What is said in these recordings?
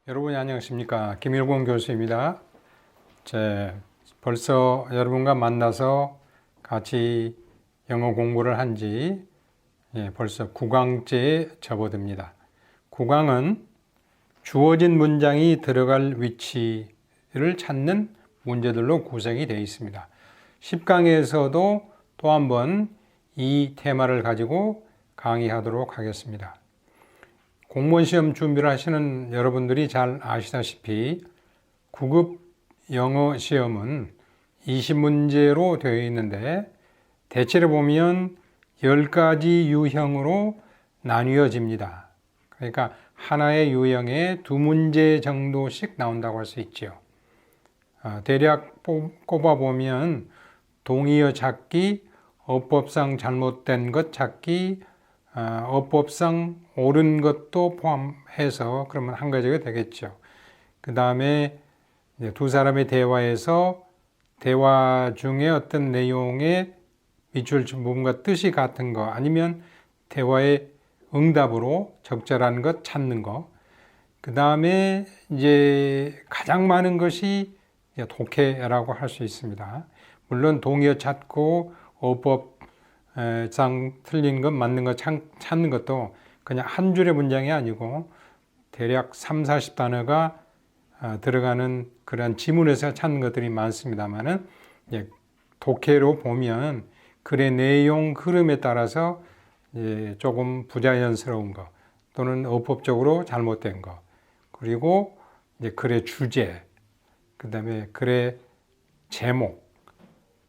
여러분 안녕하십니까? 김일공 교수입니다. 벌써 여러분과 만나서 같이 영어 공부를 한 지 벌써 9강째에 접어듭니다. 9강은 주어진 문장이 들어갈 위치를 찾는 문제들로 구성이 되어 있습니다. 10강에서도 또 한 번 이 테마를 가지고 강의하도록 하겠습니다. 공무원 시험 준비를 하시는 여러분들이 잘 아시다시피 9급 영어 시험은 20문제로 되어 있는데 대체로 보면 10가지 유형으로 나뉘어집니다. 그러니까 하나의 유형에 2문제 정도씩 나온다고 할 수 있죠. 대략 꼽아보면 동의어 찾기, 어법상 잘못된 것 찾기, 어법상 옳은 것도 포함해서 그러면 한 가지가 되겠죠. 그 다음에 두 사람의 대화에서 대화 중에 어떤 내용에 밑줄 부분과 뜻이 같은 거 아니면 대화의 응답으로 적절한 것 찾는 거. 그 다음에 이제 가장 많은 것이 독해라고 할 수 있습니다. 물론 동의어 찾고 어법 상 틀린 것 맞는 것 찾는 것도 그냥 한 줄의 문장이 아니고 대략 3, 40단어가 들어가는 그런 지문에서 찾는 것들이 많습니다만은 독해로 보면 글의 내용 흐름에 따라서 조금 부자연스러운 거 또는 어법적으로 잘못된 거 그리고 글의 주제 그 다음에 글의 제목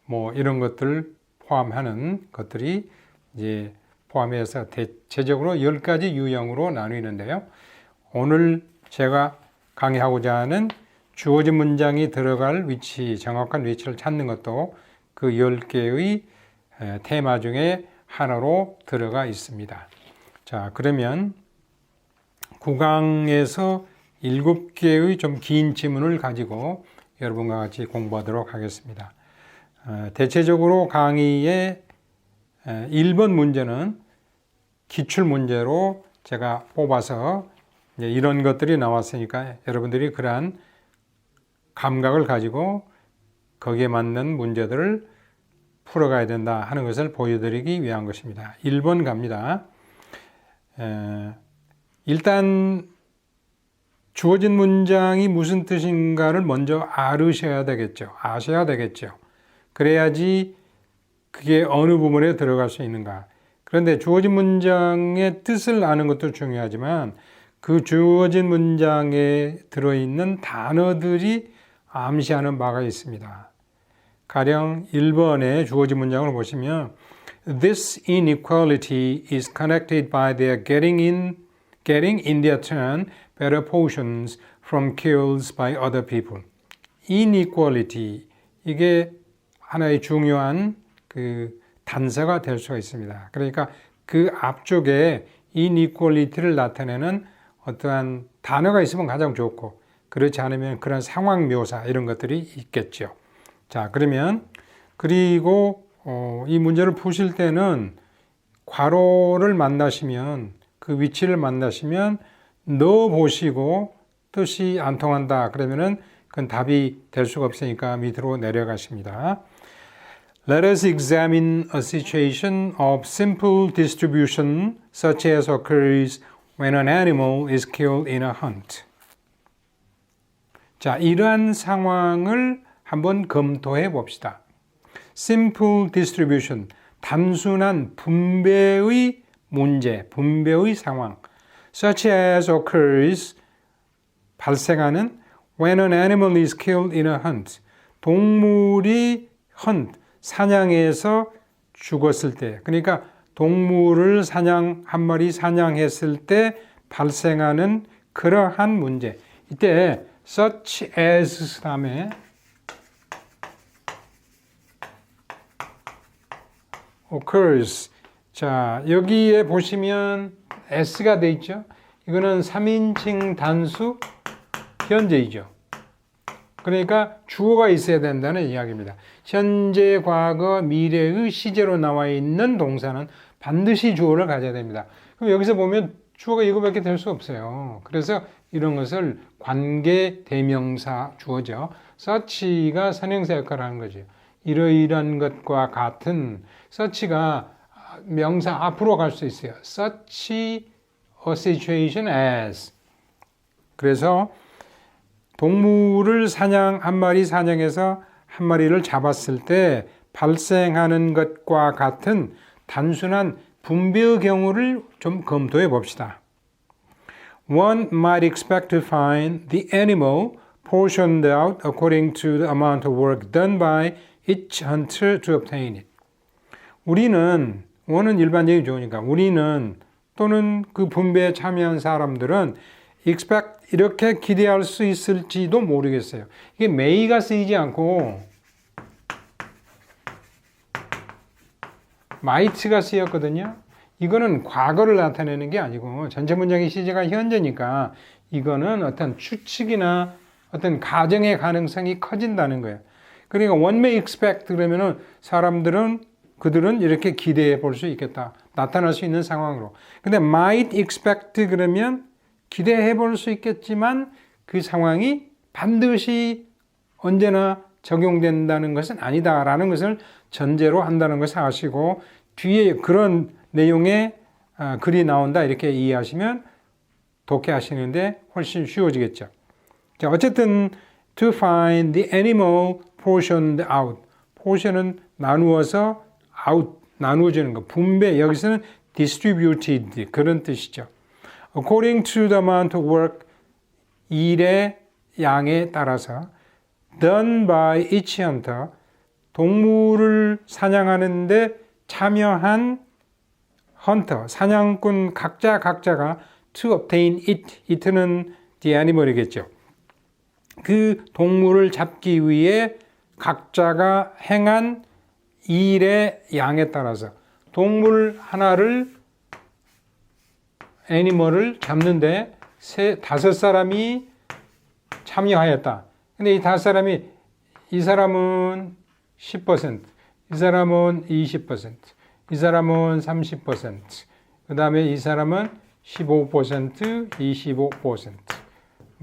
뭐 이런 것들 포함하는 것들이 이제 포함해서 대체적으로 10가지 유형으로 나뉘는데요. 오늘 제가 강의하고자 하는 주어진 문장이 들어갈 위치, 정확한 위치를 찾는 것도 그 10개의 테마 중에 하나로 들어가 있습니다. 자, 그러면 9강에서 7개의 좀 긴 지문을 가지고 여러분과 같이 공부하도록 하겠습니다. 대체적으로 강의의 1번 문제는 기출문제로 제가 뽑아서 이런 것들이 나왔으니까 여러분들이 그러한 감각을 가지고 거기에 맞는 문제들을 풀어가야 된다 하는 것을 보여드리기 위한 것입니다. 1번 갑니다. 일단 주어진 문장이 무슨 뜻인가를 먼저 아셔야 되겠죠. 그래야지 그게 어느 부분에 들어갈 수 있는가. 그런데 주어진 문장의 뜻을 아는 것도 중요하지만 그 주어진 문장에 들어있는 단어들이 암시하는 바가 있습니다. 가령 1번의 주어진 문장을 보시면 This inequality is connected by their getting in their turn better portions from kills by other people. Inequality, 이게 하나의 중요한 그 단서가 될 수가 있습니다. 그러니까 그 앞쪽에 inequality를 나타내는 어떠한 단어가 있으면 가장 좋고 그렇지 않으면 그런 상황 묘사 이런 것들이 있겠죠. 자, 그리고 이 문제를 푸실 때는 괄호를 만나시면 그 위치를 만나시면 넣어 보시고 뜻이 안 통한다 그러면은 그건 답이 될 수가 없으니까 밑으로 내려가십니다. Let us examine a situation of simple distribution such as occurs when an animal is killed in a hunt. 자, 이러한 상황을 한번 검토해 봅시다. Simple distribution, 단순한 분배의 문제, 분배의 상황. Such as occurs, 발생하는 when an animal is killed in a hunt. 동물이 hunt, 사냥해서 죽었을 때, 그러니까 동물을 한 마리 사냥했을 때 발생하는 그러한 문제. 이때 such as 다음에 occurs. 자, 여기에 보시면 s가 돼 있죠. 이거는 3인칭 단수 현재이죠. 그러니까 주어가 있어야 된다는 이야기입니다. 현재, 과거, 미래의 시제로 나와 있는 동사는 반드시 주어를 가져야 됩니다. 그럼 여기서 보면 주어가 이거밖에 될 수 없어요. 그래서 이런 것을 관계 대명사 주어죠. such가 선행사 역할을 하는 거죠. 이러이러한 것과 같은 such가 명사 앞으로 갈 수 있어요. such a situation as. 그래서 동물을 한 마리 사냥해서 한 마리를 잡았을 때 발생하는 것과 같은 단순한 분배의 경우를 좀 검토해 봅시다. One might expect to find the animal portioned out according to the amount of work done by each hunter to obtain it. 우리는, 원은 일반적인 조어니까 우리는 또는 그 분배에 참여한 사람들은 expect 이렇게 기대할 수 있을지도 모르겠어요. 이게 may가 쓰이지 않고 might가 쓰였거든요. 이거는 과거를 나타내는 게 아니고 전체 문장의 시제가 현재니까 이거는 어떤 추측이나 어떤 가정의 가능성이 커진다는 거예요. 그러니까 one may expect 그러면은 그들은 이렇게 기대해 볼 수 있겠다. 나타날 수 있는 상황으로. 근데 might expect 그러면 기대해 볼 수 있겠지만 그 상황이 반드시 언제나 적용된다는 것은 아니다라는 것을 전제로 한다는 것을 아시고 뒤에 그런 내용의 글이 나온다 이렇게 이해하시면 독해하시는데 훨씬 쉬워지겠죠. 자, 어쨌든 to find the animal portioned out. portion은 나누어서 out, 나누어지는 거. 분배, 여기서는 distributed 그런 뜻이죠. According to the amount of work, 일의 양에 따라서 done by each hunter, 동물을 사냥하는데 참여한 헌터, 사냥꾼 각자가 to obtain it, it는 the animal이겠죠. 그 동물을 잡기 위해 각자가 행한 일의 양에 따라서 동물 하나를 애니멀을 잡는데 5사람이 참여하였다. 근데 이 5사람이 이 사람은 10%, 이 사람은 20%, 이 사람은 30%, 그 다음에 이 사람은 15%, 25%,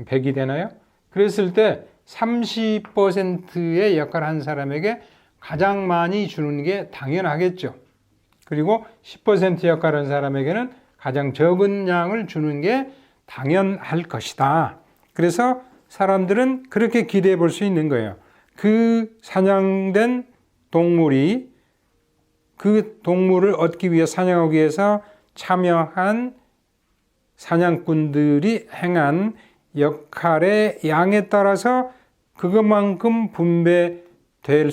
100이 되나요? 그랬을 때 30%의 역할을 한 사람에게 가장 많이 주는 게 당연하겠죠. 그리고 10% 역할을 한 사람에게는 가장 적은 양을 주는 게 당연할 것이다. 그래서 사람들은 그렇게 기대해 볼 수 있는 거예요. 그 사냥된 동물이 그 동물을 얻기 위해 사냥하기 위해서 참여한 사냥꾼들이 행한 역할의 양에 따라서 그것만큼 분배되는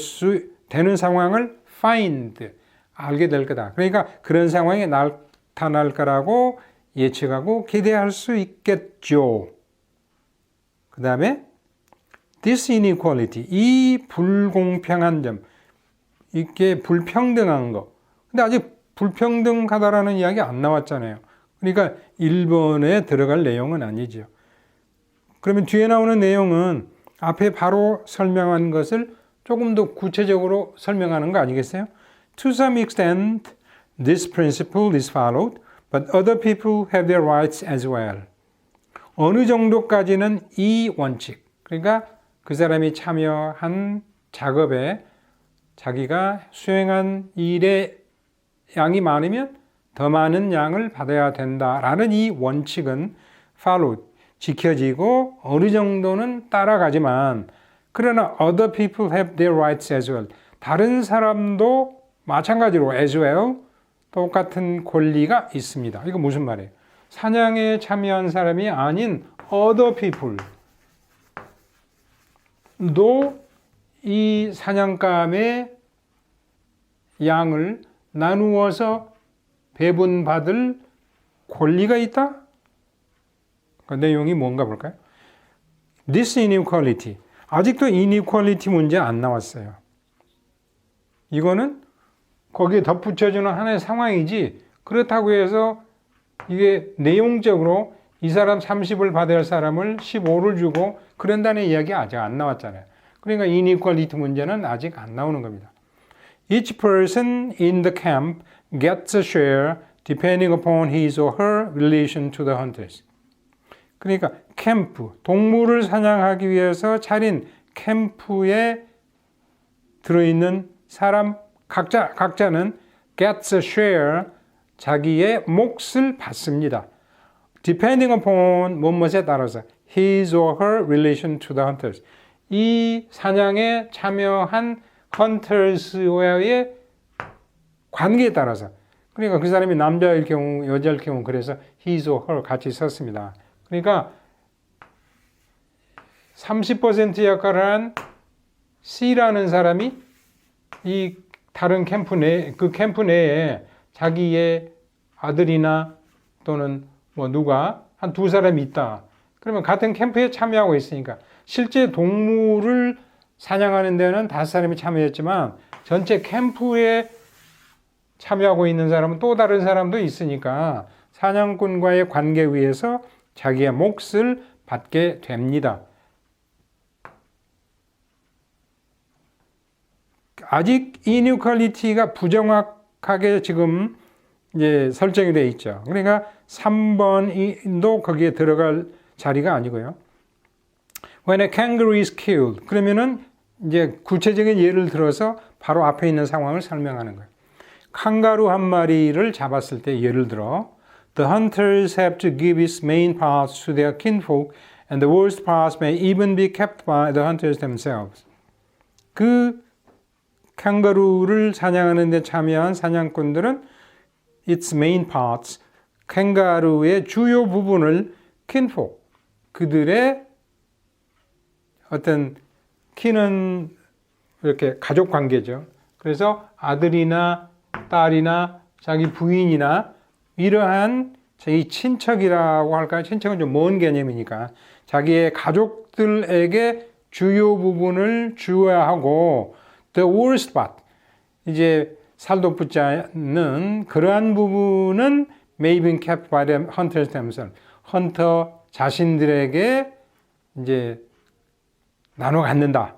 상황을 find, 알게 될 거다. 그러니까 그런 상황이 나타날 거라고 예측하고 기대할 수 있겠죠. 그 다음에 this inequality, 이 불공평한 점, 이게 불평등한 거. 근데 아직 불평등하다라는 이야기 안 나왔잖아요. 그러니까 1번에 들어갈 내용은 아니죠. 그러면 뒤에 나오는 내용은 앞에 바로 설명한 것을 조금 더 구체적으로 설명하는 거 아니겠어요? To some extent, this principle is followed, but other people have their rights as well. 어느 정도까지는 이 원칙, 그러니까 그 사람이 참여한 작업에 자기가 수행한 일의 양이 많으면 더 많은 양을 받아야 된다라는 이 원칙은 followed, 지켜지고 어느 정도는 따라가지만 그러나 other people have their rights as well. 다른 사람도 마찬가지로 as well 똑같은 권리가 있습니다. 이거 무슨 말이에요? 사냥에 참여한 사람이 아닌 other people도 이 사냥감의 양을 나누어서 배분받을 권리가 있다? 그 내용이 뭔가 볼까요? This inequality. 아직도 inequality 문제 안 나왔어요. 이거는 거기에 덧붙여주는 하나의 상황이지 그렇다고 해서 이게 내용적으로 이 사람 30을 받을 사람을 15를 주고 그런다는 이야기 아직 안 나왔잖아요. 그러니까 inequality 문제는 아직 안 나오는 겁니다. Each person in the camp gets a share depending upon his or her relation to the hunters. 그러니까 캠프, 동물을 사냥하기 위해서 차린 캠프에 들어있는 사람 각자는 gets a share, 자기의 몫을 받습니다. depending upon 무엇에 따라서 his or her relation to the hunters. 이 사냥에 참여한 헌터스와의 관계에 따라서, 그러니까 그 사람이 남자일 경우 여자일 경우 그래서 his or her 같이 썼습니다. 그러니까 30% 역할을 한 C라는 사람이 이 다른 캠프 그 캠프 내에 자기의 아들이나 또는 뭐 누가 한 두 사람이 있다. 그러면 같은 캠프에 참여하고 있으니까 실제 동물을 사냥하는 데는 5사람이 참여했지만 전체 캠프에 참여하고 있는 사람은 또 다른 사람도 있으니까 사냥꾼과의 관계에 의해서 자기의 몫을 받게 됩니다. 아직 inequality가 부정확하게 지금 이제 설정이 되어 있죠. 그러니까 3번도 거기에 들어갈 자리가 아니고요. When a kangaroo is killed, 그러면은 이제 구체적인 예를 들어서 바로 앞에 있는 상황을 설명하는 거예요. 캥거루 한 마리를 잡았을 때 예를 들어 The hunters have to give its main parts to their kinfolk and the worst parts may even be kept by the hunters themselves. 그 캥거루를 사냥하는 데 참여한 사냥꾼들은 its main parts, 캥거루의 주요 부분을 kinfolk, 그들의 어떤 키는 이렇게 가족 관계죠. 그래서 아들이나 딸이나 자기 부인이나 이러한 자기 친척이라고 할까요? 친척은 좀 먼 개념이니까 자기의 가족들에게 주요 부분을 주어야 하고 the worst part, 이제 살도 붙지 않는 그러한 부분은 may be kept by the hunters themselves. 헌터 자신들에게 이제 나눠 갖는다.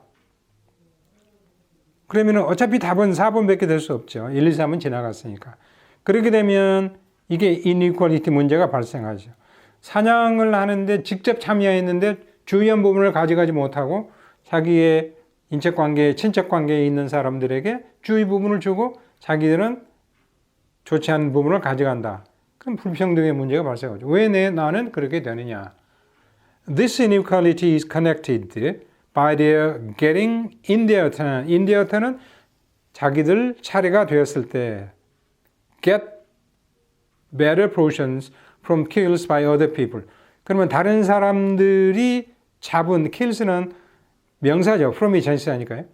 그러면 어차피 답은 4번밖에 될 수 없죠. 1, 2, 3은 지나갔으니까. 그렇게 되면 이게 inequality 문제가 발생하죠. 사냥을 하는데 직접 참여했는데 주요한 부분을 가져가지 못하고 자기의 인척관계, 친척관계에 있는 사람들에게 주의 부분을 주고 자기들은 좋지 않은 부분을 가져간다. 그럼 불평등의 문제가 발생하죠. 왜 나는 그렇게 되느냐? This inequality is connected by their getting in their turn. In their turn은 자기들 차례가 되었을 때 get better portions from kills by other people. 그러면 다른 사람들이 잡은 kills는 명사죠. from이 전치사니까요.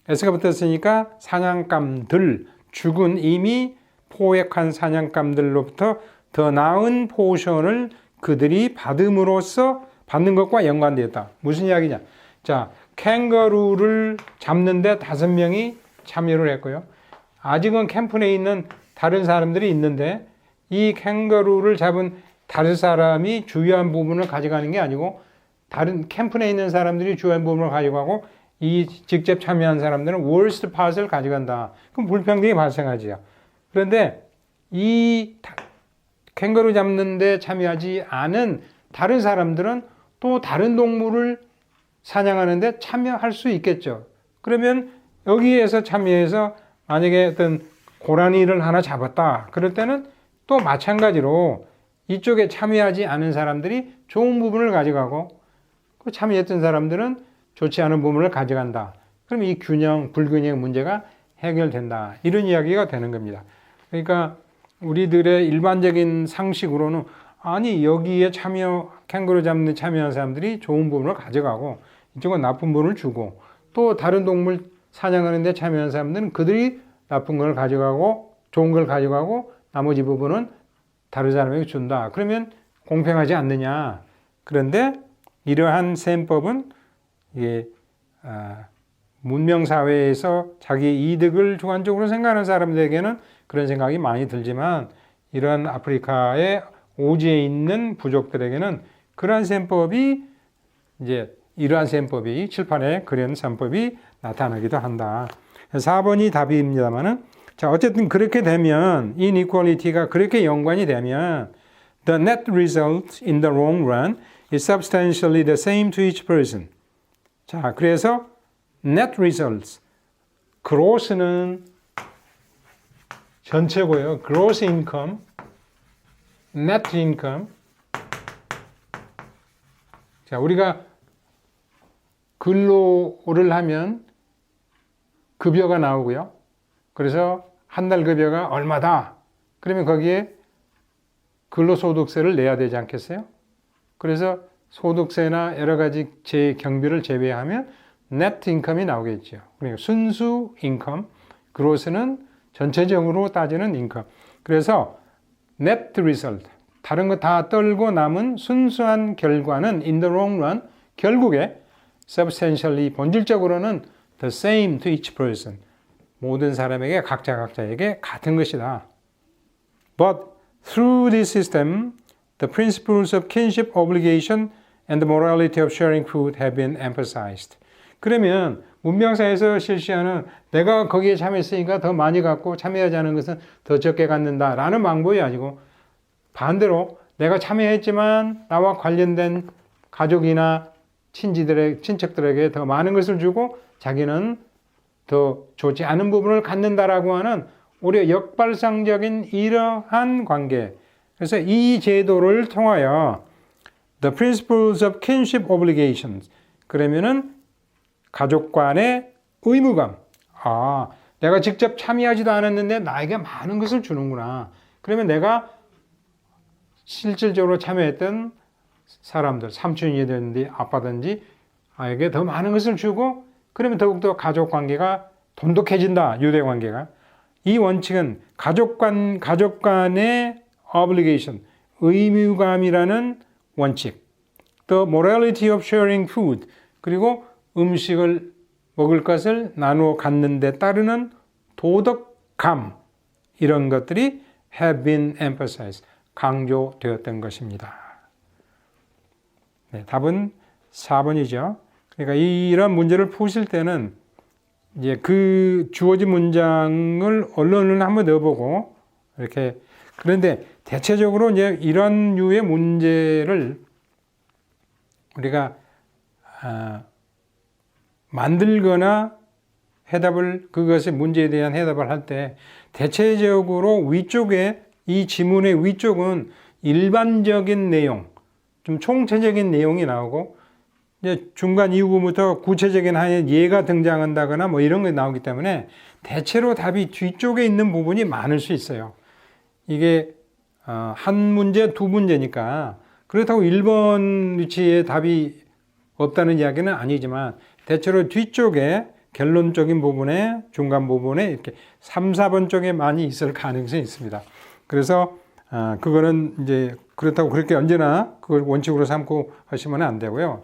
s가 붙었으니까 사냥감들, 죽은 이미 포획한 사냥감들로부터 더 나은 포션을 그들이 받음으로써 받는 것과 연관되었다. 무슨 이야기냐? 자, 캥거루를 잡는데 5명이 참여를 했고요. 아직은 캠프 내에 있는 다른 사람들이 있는데 이 캥거루를 잡은 다른 사람이 주요한 부분을 가져가는 게 아니고 다른 캠프 내에 있는 사람들이 주요한 부분을 가져가고 이 직접 참여한 사람들은 worst part을 가져간다. 그럼 불평등이 발생하죠. 그런데 이 캥거루 잡는 데 참여하지 않은 다른 사람들은 또 다른 동물을 사냥하는데 참여할 수 있겠죠. 그러면 여기에서 참여해서 만약에 어떤 고라니를 하나 잡았다. 그럴 때는 또 마찬가지로 이쪽에 참여하지 않은 사람들이 좋은 부분을 가져가고 그 참여했던 사람들은 좋지 않은 부분을 가져간다. 그럼 이 균형, 불균형 문제가 해결된다. 이런 이야기가 되는 겁니다. 그러니까 우리들의 일반적인 상식으로는 아니 여기에 캥거루 잡는 데 참여한 사람들이 좋은 부분을 가져가고 이쪽은 나쁜 부분을 주고 또 다른 동물 사냥하는 데 참여한 사람들은 그들이 나쁜 걸 가져가고 좋은 걸 가져가고 나머지 부분은 다른 사람에게 준다. 그러면 공평하지 않느냐. 그런데 이러한 셈법은 이게 문명사회에서 자기 이득을 주관적으로 생각하는 사람들에게는 그런 생각이 많이 들지만 이런 아프리카의 오지에 있는 부족들에게는 그러한 셈법이 이제 이러한 셈법이 칠판에 그런 셈법이 나타나기도 한다. 4번이 답입니다만은 자, 어쨌든 그렇게 되면 inequality가 그렇게 연관이 되면 the net result in the long run is substantially the same to each person. 자, 그래서 net results gross는 전체고요. gross income, net income. 자, 우리가 근로를 하면 급여가 나오고요. 그래서 한 달 급여가 얼마다. 그러면 거기에 근로소득세를 내야 되지 않겠어요? 그래서 소득세나 여러 가지 경비를 제외하면 net income이 나오겠죠. 그러니까 순수 인컴, 그로스는 전체적으로 따지는 인컴. 그래서 net result, 다른 거 다 떨고 남은 순수한 결과는 in the long run, 결국에 substantially, 본질적으로는 the same to each person. 모든 사람에게 각자에게 같은 것이다. But through this system, the principles of kinship obligation and the morality of sharing food have been emphasized. 그러면 문명사에서 실시하는 내가 거기에 참여했으니까 더 많이 갖고 참여하지 않은 것은 더 적게 갖는다라는 방법이 아니고 반대로 내가 참여했지만 나와 관련된 가족이나 친척들에게 더 많은 것을 주고 자기는 더 좋지 않은 부분을 갖는다라고 하는 오히려 역발상적인 이러한 관계. 그래서 이 제도를 통하여 the principles of kinship obligations. 그러면은 가족 간의 의무감. 아, 내가 직접 참여하지도 않았는데 나에게 많은 것을 주는구나. 그러면 내가 실질적으로 참여했던 사람들, 삼촌이든지 아빠든지 아에게 더 많은 것을 주고 그러면 더욱더 가족 관계가 돈독해진다. 유대 관계가. 이 원칙은 가족 간의 obligation, 의무감이라는 원칙. The morality of sharing food. 그리고 음식을 먹을 것을 나누어 갖는 데 따르는 도덕감. 이런 것들이 have been emphasized. 강조되었던 것입니다. 네, 답은 4번이죠. 그러니까 이런 문제를 푸실 때는 이제 그 주어진 문장을 언론을 한번 넣어보고 이렇게 그런데 대체적으로 이제 이런 류의 문제를 우리가 만들거나 해답을 그것의 문제에 대한 해답을 할 때 대체적으로 위쪽에 이 지문의 위쪽은 일반적인 내용, 좀 총체적인 내용이 나오고 이제 중간 이후부터 구체적인 하나의 예가 등장한다거나 뭐 이런 게 나오기 때문에 대체로 답이 뒤쪽에 있는 부분이 많을 수 있어요. 이게 한 문제, 두 문제니까 그렇다고 1번 위치에 답이 없다는 이야기는 아니지만 대체로 뒤쪽에 결론적인 부분에 중간 부분에 이렇게 3, 4번 쪽에 많이 있을 가능성이 있습니다. 그래서 그거는 이제 그렇다고 그렇게 언제나 그걸 원칙으로 삼고 하시면 안 되고요.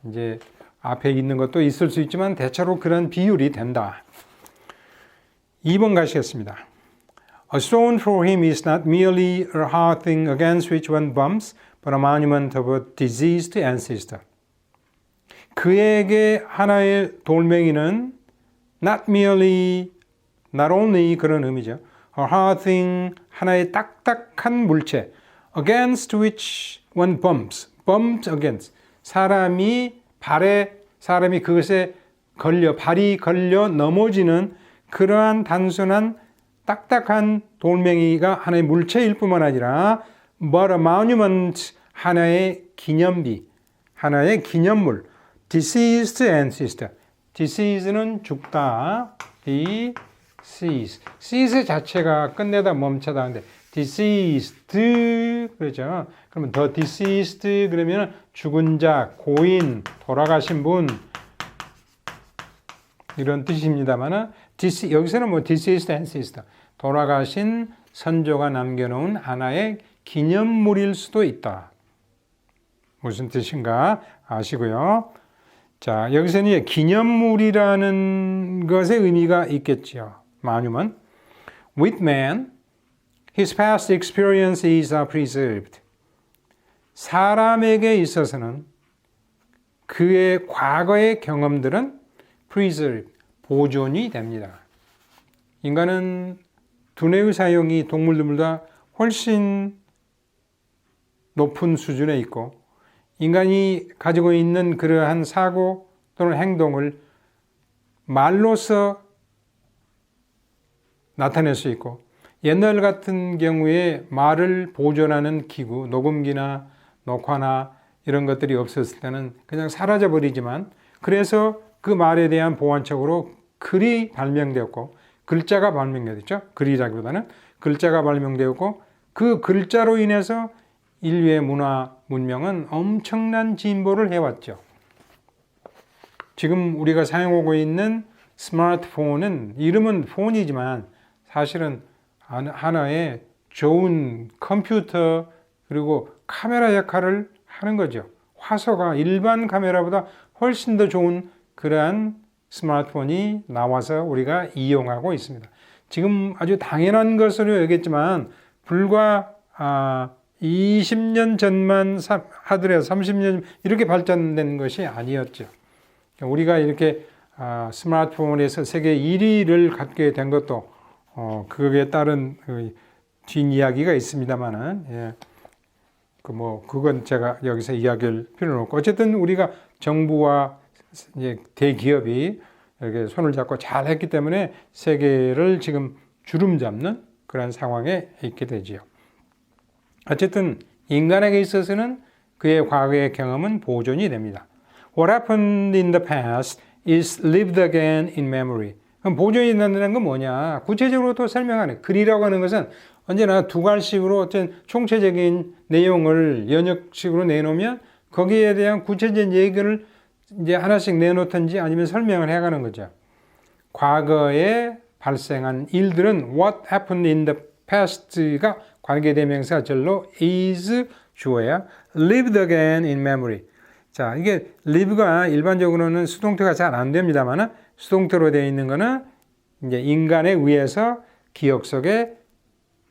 이제 앞에 있는 것도 있을 수 있지만 대체로 그런 비율이 된다. 2번 가시겠습니다. A stone for him is not merely a hard thing against which one bumps, but a monument of a diseased ancestor. 그에게 하나의 돌멩이는 not merely, not only 그런 의미죠. A hard thing, 하나의 딱딱한 물체. Against which one bumps, bumped against. 사람이 그것에 발이 걸려 넘어지는 그러한 단순한 딱딱한 돌멩이가 하나의 물체일 뿐만 아니라 but a monument, 하나의 기념비, 하나의 기념물. Deceased ancestor. Deceased는 죽다. Cease 자체가 끝내다 멈춰다 하는데 deceased 그렇죠. 그러면 the deceased 그러면 죽은 자, 고인, 돌아가신 분 이런 뜻입니다만은 여기서는 뭐 deceased ancestor 돌아가신 선조가 남겨놓은 하나의 기념물일 수도 있다. 무슨 뜻인가 아시고요. 자, 여기서는 기념물이라는 것의 의미가 있겠죠. monument. With man, his past experiences are preserved. 사람에게 있어서는 그의 과거의 경험들은 preserved, 보존이 됩니다. 인간은 두뇌의 사용이 동물들보다 훨씬 높은 수준에 있고 인간이 가지고 있는 그러한 사고 또는 행동을 말로서 나타낼 수 있고 옛날 같은 경우에 말을 보존하는 기구, 녹음기나 녹화나 이런 것들이 없었을 때는 그냥 사라져 버리지만 그래서 그 말에 대한 보완책으로 글이 발명되었고 글자가 발명되었죠. 글이라기보다는 글자가 발명되었고 그 글자로 인해서 인류의 문화, 문명은 엄청난 진보를 해왔죠. 지금 우리가 사용하고 있는 스마트폰은 이름은 폰이지만 사실은 하나의 좋은 컴퓨터 그리고 카메라 역할을 하는 거죠. 화소가 일반 카메라보다 훨씬 더 좋은 그러한 스마트폰이 나와서 우리가 이용하고 있습니다. 지금 아주 당연한 것으로 여겼지만 불과 20년 전만 하더라도 30년 이렇게 발전된 것이 아니었죠. 우리가 이렇게 스마트폰에서 세계 1위를 갖게 된 것도 그거에 따른 뒷이야기가 있습니다만은 예. 그건 제가 여기서 이야기할 필요는 없고 어쨌든 우리가 정부와 이제 대기업이 이렇게 손을 잡고 잘 했기 때문에 세계를 지금 주름 잡는 그런 상황에 있게 되지요. 어쨌든 인간에게 있어서는 그의 과거의 경험은 보존이 됩니다. What happened in the past is lived again in memory. 그럼 보존이 된다는 건 뭐냐? 구체적으로 또 설명하네. 글이라고 하는 것은 언제나 두 갈식으로 어떤 총체적인 내용을 연역식으로 내놓으면 거기에 대한 구체적인 얘기를 이제 하나씩 내놓든지 아니면 설명을 해가는 거죠. 과거에 발생한 일들은 what happened in the past가 관계대명사 절로 is 주어야 lived again in memory. 자, 이게 live가 일반적으로는 수동태가 잘 안 됩니다만 수동태로 되어 있는 거는 이제 인간에 의해서 기억 속에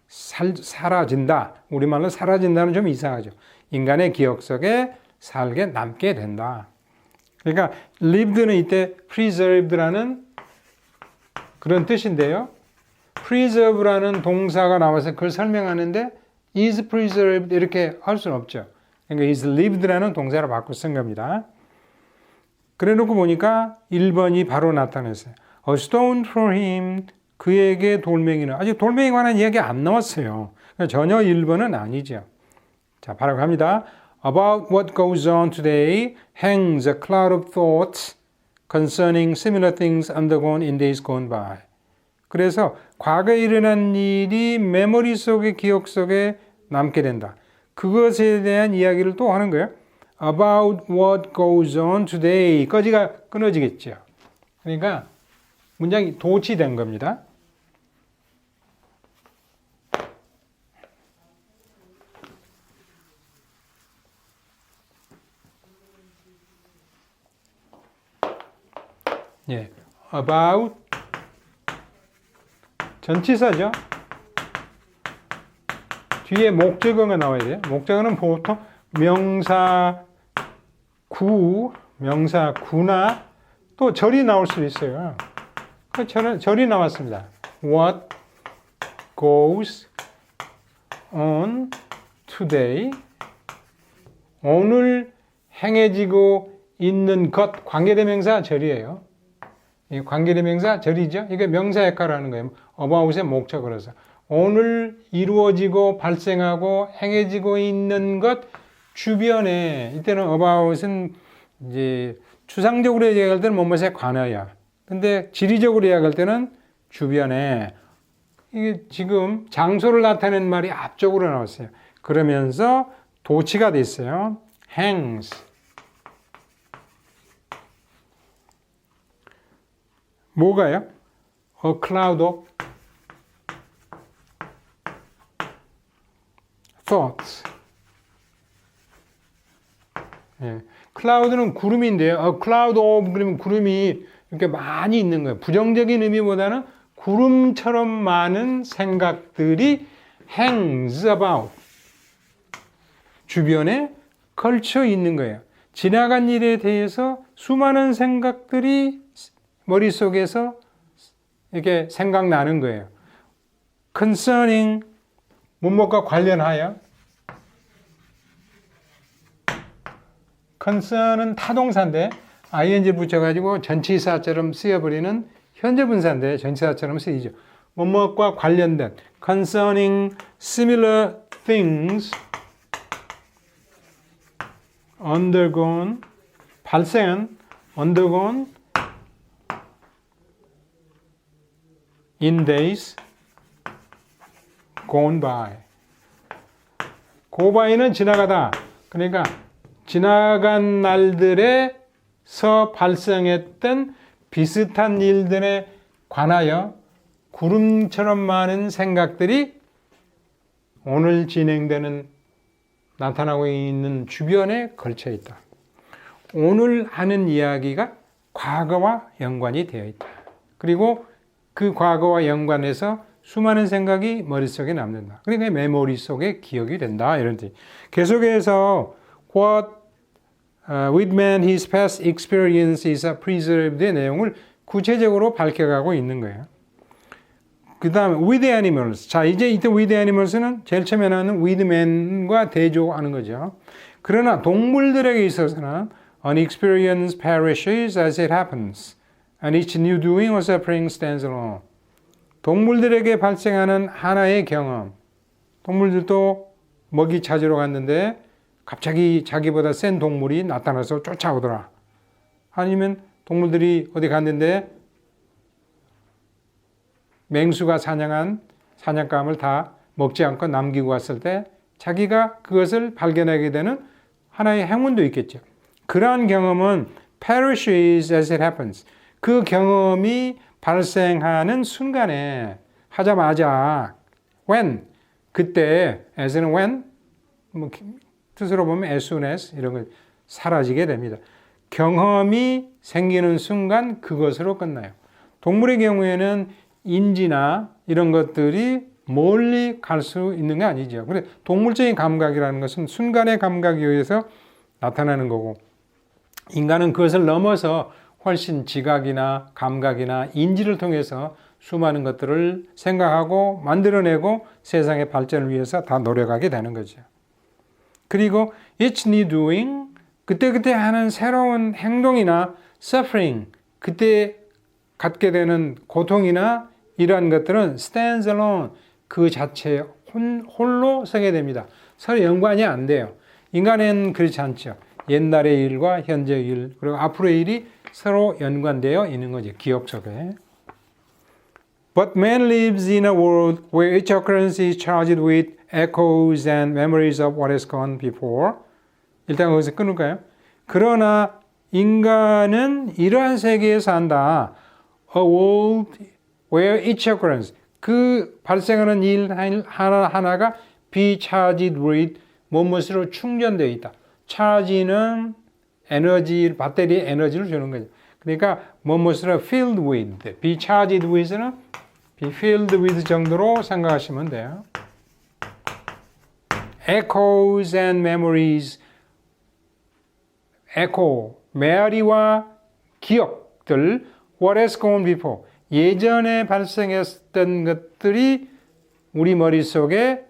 사라진다. 우리말로 사라진다는 좀 이상하죠. 인간의 기억 속에 살게 남게 된다. 그러니까 lived는 이때 preserved라는 그런 뜻인데요. preserve라는 동사가 나와서 그걸 설명하는데 is preserved 이렇게 할 수는 없죠. 그러니까 is lived라는 동사로 바꿔 쓴 겁니다. 그래 놓고 보니까 1번이 바로 나타났어요. A stone for him. 그에게 돌멩이는 아직 돌멩이에 관한 이야기 안 나왔어요. 전혀 1번은 아니죠. 자, 바로 갑니다. About what goes on today hangs a cloud of thoughts concerning similar things undergone in days gone by. 그래서 과거에 일어난 일이 메모리 속의 기억 속에 남게 된다. 그것에 대한 이야기를 또 하는 거예요. About what goes on today. 까지가 끊어지겠죠. 그러니까 문장이 도치된 겁니다. 예, about 전치사죠. 뒤에 목적어가 나와야 돼요. 목적어는 보통 명사구나 또 절이 나올 수 있어요. 그 절이 나왔습니다. What goes on today? 오늘 행해지고 있는 것, 관계대명사 절이에요. 이 관계대명사 절이죠. 이게 명사 역할을 하는 거예요. about의 목적어로서. 오늘 이루어지고 발생하고 행해지고 있는 것 주변에, 이때는 about은 이제 추상적으로 이야기할 때는 무엇에 관하여. 근데 지리적으로 이야기할 때는 주변에. 이게 지금 장소를 나타내는 말이 앞쪽으로 나왔어요. 그러면서 도치가 됐어요. hangs. 뭐가요? A cloud of thoughts. 예. cloud는 구름인데요. A cloud of 그러면 구름이 이렇게 많이 있는 거예요. 부정적인 의미보다는 구름처럼 많은 생각들이 hangs about. 주변에 걸쳐 있는 거예요. 지나간 일에 대해서 수많은 생각들이 머릿속에서 이렇게 생각나는 거예요. concerning 뭐뭐과 관련하여. concern은 타동사인데 ing 붙여가지고 전치사처럼 쓰여버리는 현재분사인데 전치사처럼 쓰이죠. 뭐뭐과 관련된 concerning similar things undergone 발생한 undergone in days gone by. go by는 지나가다. 그러니까 지나간 날들에서 발생했던 비슷한 일들에 관하여 구름처럼 많은 생각들이 오늘 진행되는 나타나고 있는 주변에 걸쳐 있다. 오늘 하는 이야기가 과거와 연관이 되어 있다. 그리고 그 과거와 연관해서 수많은 생각이 머릿속에 남는다. 그러니까 메모리 속에 기억이 된다. 이런 뜻. 계속해서 What with man his past experiences are preserved의 내용을 구체적으로 밝혀가고 있는 거예요. 그 다음에 with animals. 자, 이제 이때 with animals는 제일 처음에 나오는 with man과 대조하는 거죠. 그러나 동물들에게 있어서는 an experience perishes as it happens, and each new doing or suffering stands alone. 동물들에게 발생하는 하나의 경험. 동물들도 먹이 찾으러 갔는데 갑자기 자기보다 센 동물이 나타나서 쫓아오더라. 아니면 동물들이 어디 갔는데 맹수가 사냥한 사냥감을 다 먹지 않고 남기고 왔을 때 자기가 그것을 발견하게 되는 하나의 행운도 있겠죠. 그러한 경험은 perishes as it happens. 그 경험이 발생하는 순간에 하자마자 when 그때 as는 when 뭐 뜻으로 보면 as soon as 이런 거 사라지게 됩니다. 경험이 생기는 순간 그것으로 끝나요. 동물의 경우에는 인지나 이런 것들이 멀리 갈 수 있는 게 아니죠. 그래 동물적인 감각이라는 것은 순간의 감각에 의해서 나타나는 거고 인간은 그것을 넘어서 훨씬 지각이나 감각이나 인지를 통해서 수많은 것들을 생각하고 만들어내고 세상의 발전을 위해서 다 노력하게 되는 거죠. 그리고 each new doing 그때그때 하는 새로운 행동이나 suffering 그때 갖게 되는 고통이나 이러한 것들은 stands alone 그 자체에 홀로 서게 됩니다. 서로 연관이 안 돼요. 인간은 그렇지 않죠. 옛날의 일과 현재의 일 그리고 앞으로의 일이 서로 연관되어 있는 거죠. 기억 속에. But man lives in a world where each occurrence is charged with echoes and memories of what has gone before. 일단 거기서 끊을까요? 그러나 인간은 이러한 세계에 산다. A world where each occurrence 그 발생하는 일 하나하나가 be charged with 무엇으로 충전되어 있다. charge는 에너지, 배터리에 에너지를 주는 거죠. 그러니까 무엇으로 filled with, be charged with는 be filled with 정도로 생각하시면 돼요. Echoes and memories, echo, 메아리와 기억들, what has gone before, 예전에 발생했던 것들이 우리 머릿속에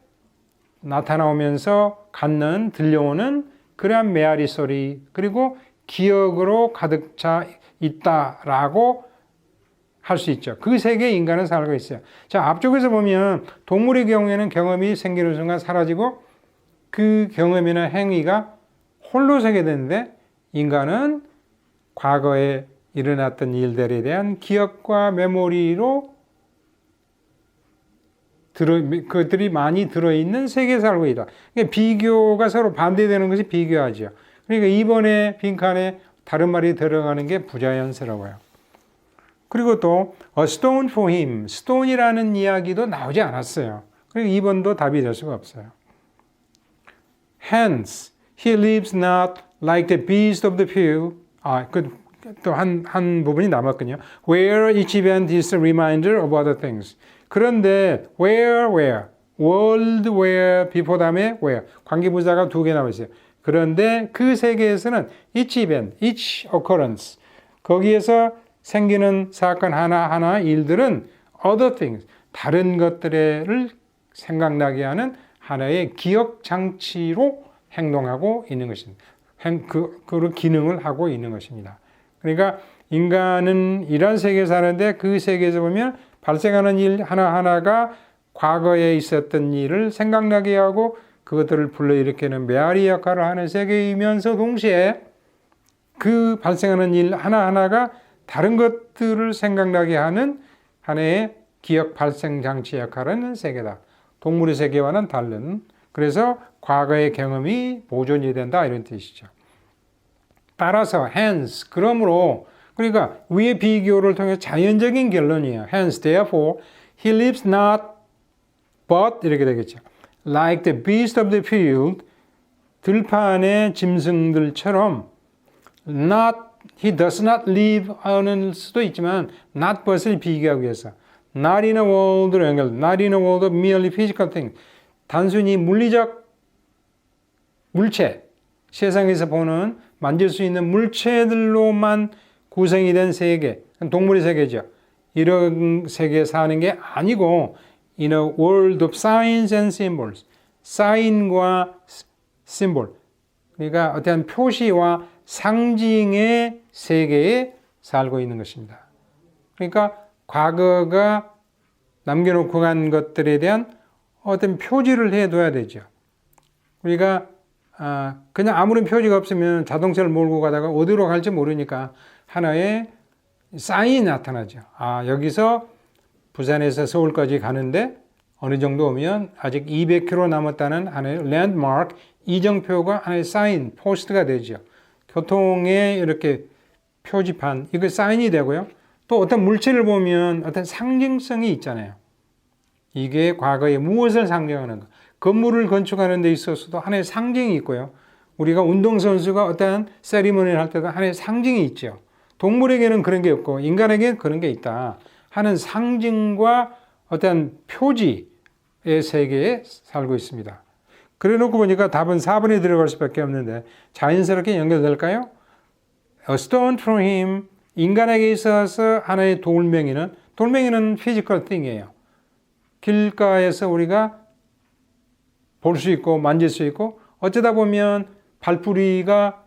나타나오면서 갖는, 들려오는 그러한 메아리 소리, 그리고 기억으로 가득 차 있다라고 할 수 있죠. 그 세계에 인간은 살고 있어요. 자, 앞쪽에서 보면 동물의 경우에는 경험이 생기는 순간 사라지고 그 경험이나 행위가 홀로 서게 되는데 인간은 과거에 일어났던 일들에 대한 기억과 메모리로 그것들이 많이 들어있는 세계에 살고 있다. 그러니까 비교가 서로 반대되는 것이 비교하죠. 그러니까 이번에 빈칸에 다른 말이 들어가는 게 부자연스러워요. 그리고 또 A stone for him, stone이라는 이야기도 나오지 않았어요. 그리고 2번도 답이 될 수가 없어요. Hence, he lives not like the beast of the field. 또 한 부분이 남았군요. Where each event is a reminder of other things. 그런데 where, world where, before 다음에 where. 관계부사가 2개 나와 있어요. 그런데 그 세계에서는 each event, each occurrence. 거기에서 생기는 사건 하나하나 일들은 other things. 다른 것들을 생각나게 하는 하나의 기억 장치로 행동하고 있는 것입니다. 그 기능을 하고 있는 것입니다. 그러니까 인간은 이런 세계에 사는데 그 세계에서 보면 발생하는 일 하나하나가 과거에 있었던 일을 생각나게 하고 그것들을 불러일으키는 메아리 역할을 하는 세계이면서 동시에 그 발생하는 일 하나하나가 다른 것들을 생각나게 하는 하나의 기억 발생 장치 역할을 하는 세계다. 동물의 세계와는 다른, 그래서 과거의 경험이 보존이 된다 이런 뜻이죠. 따라서 hence, 그러므로, 그러니까 위의 비교를 통해 자연적인 결론이에요. hence, therefore, he lives not but 이렇게 되겠죠. like the beast of the field, 들판의 짐승들처럼 he does not live 하는 수도 있지만 not but을 비교하기 위해서 not in a world로 연결, not in a world of merely physical things. 단순히 물리적 물체, 세상에서 보는 만질 수 있는 물체들로만 구성이 된 세계, 동물의 세계죠. 이런 세계에 사는 게 아니고 in a world of signs and symbols, 사인과 심볼, 그러니까 어떤 표시와 상징의 세계에 살고 있는 것입니다. 그러니까 과거가 남겨놓고 간 것들에 대한 어떤 표지를 해둬야 되죠. 우리가 그냥 아무런 표지가 없으면 자동차를 몰고 가다가 어디로 갈지 모르니까 하나의 사인이 나타나죠. 여기서 부산에서 서울까지 가는데 어느 정도 오면 아직 200km 남았다는 하나의 랜드마크, 이정표가 하나의 사인, 포스트가 되죠. 교통에 이렇게 표지판, 이거 사인이 되고요. 또 어떤 물체를 보면 어떤 상징성이 있잖아요. 이게 과거에 무엇을 상징하는가. 건물을 건축하는 데 있어서도 하나의 상징이 있고요. 우리가 운동선수가 어떤 세리머니를 할 때도 하나의 상징이 있죠. 동물에게는 그런 게 없고 인간에게는 그런 게 있다 하는 상징과 어떤 표지의 세계에 살고 있습니다. 그래 놓고 보니까 답은 4번에 들어갈 수밖에 없는데 자연스럽게 연결될까요? A stone from him, 인간에게 있어서 하나의 돌멩이는 physical thing이에요. 길가에서 우리가 볼 수 있고 만질 수 있고 어쩌다 보면 발뿌리가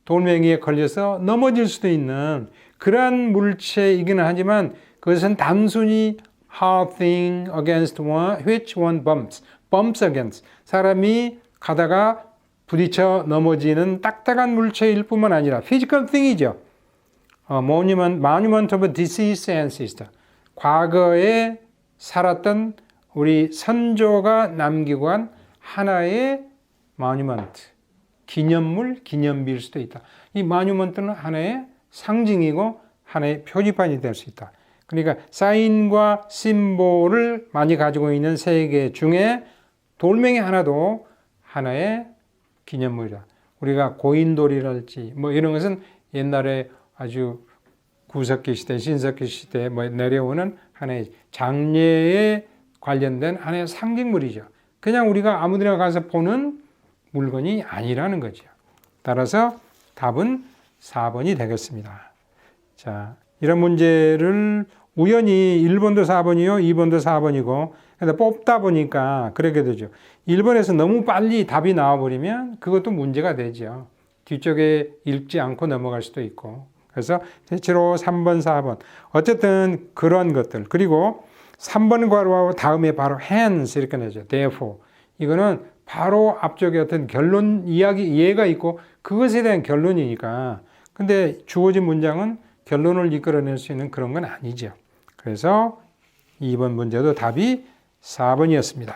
돌멩이에 걸려서 넘어질 수도 있는 그러한 물체이기는 하지만 그것은 단순히 hard thing against one, which one bumps against. 사람이 가다가 부딪혀 딱딱한 물체일 뿐만 아니라 physical thing이죠. monument of deceased ancestor. 과거에 살았던 우리 선조가 남기고 간 하나의 monument, 기념비일 수도 있다. 이 monument는 하나의 상징이고 하나의 표지판이 될 수 있다. 그러니까 사인과 심볼을 많이 가지고 있는 세계 중에 돌멩이 하나도 하나의 기념물이다. 우리가 고인돌이랄지 이런 것은 옛날에 아주 구석기 시대, 신석기 시대 내려오는 하나의 장례에 관련된 하나의 상징물이죠. 그냥 우리가 아무데나 가서 보는 물건이 아니라는 거죠. 따라서 답은 4번이 되겠습니다. 자, 이런 문제를 우연히 1번도 4번이요, 2번도 4번이고, 근데 뽑다 보니까 그렇게 되죠. 1번에서 너무 빨리 답이 나와버리면 그것도 문제가 되죠. 뒤쪽에 읽지 않고 넘어갈 수도 있고. 그래서 대체로 3번, 4번. 어쨌든 그런 것들. 그리고 3번 괄호 다음에 바로 hence 이렇게 나죠. therefore. 이거는 바로 앞쪽에 어떤 결론 이해가 있고 그것에 대한 결론이니까. 근데 주어진 문장은 결론을 이끌어낼 수 있는 그런 건 아니죠. 그래서 2번 문제도 답이 4번이었습니다.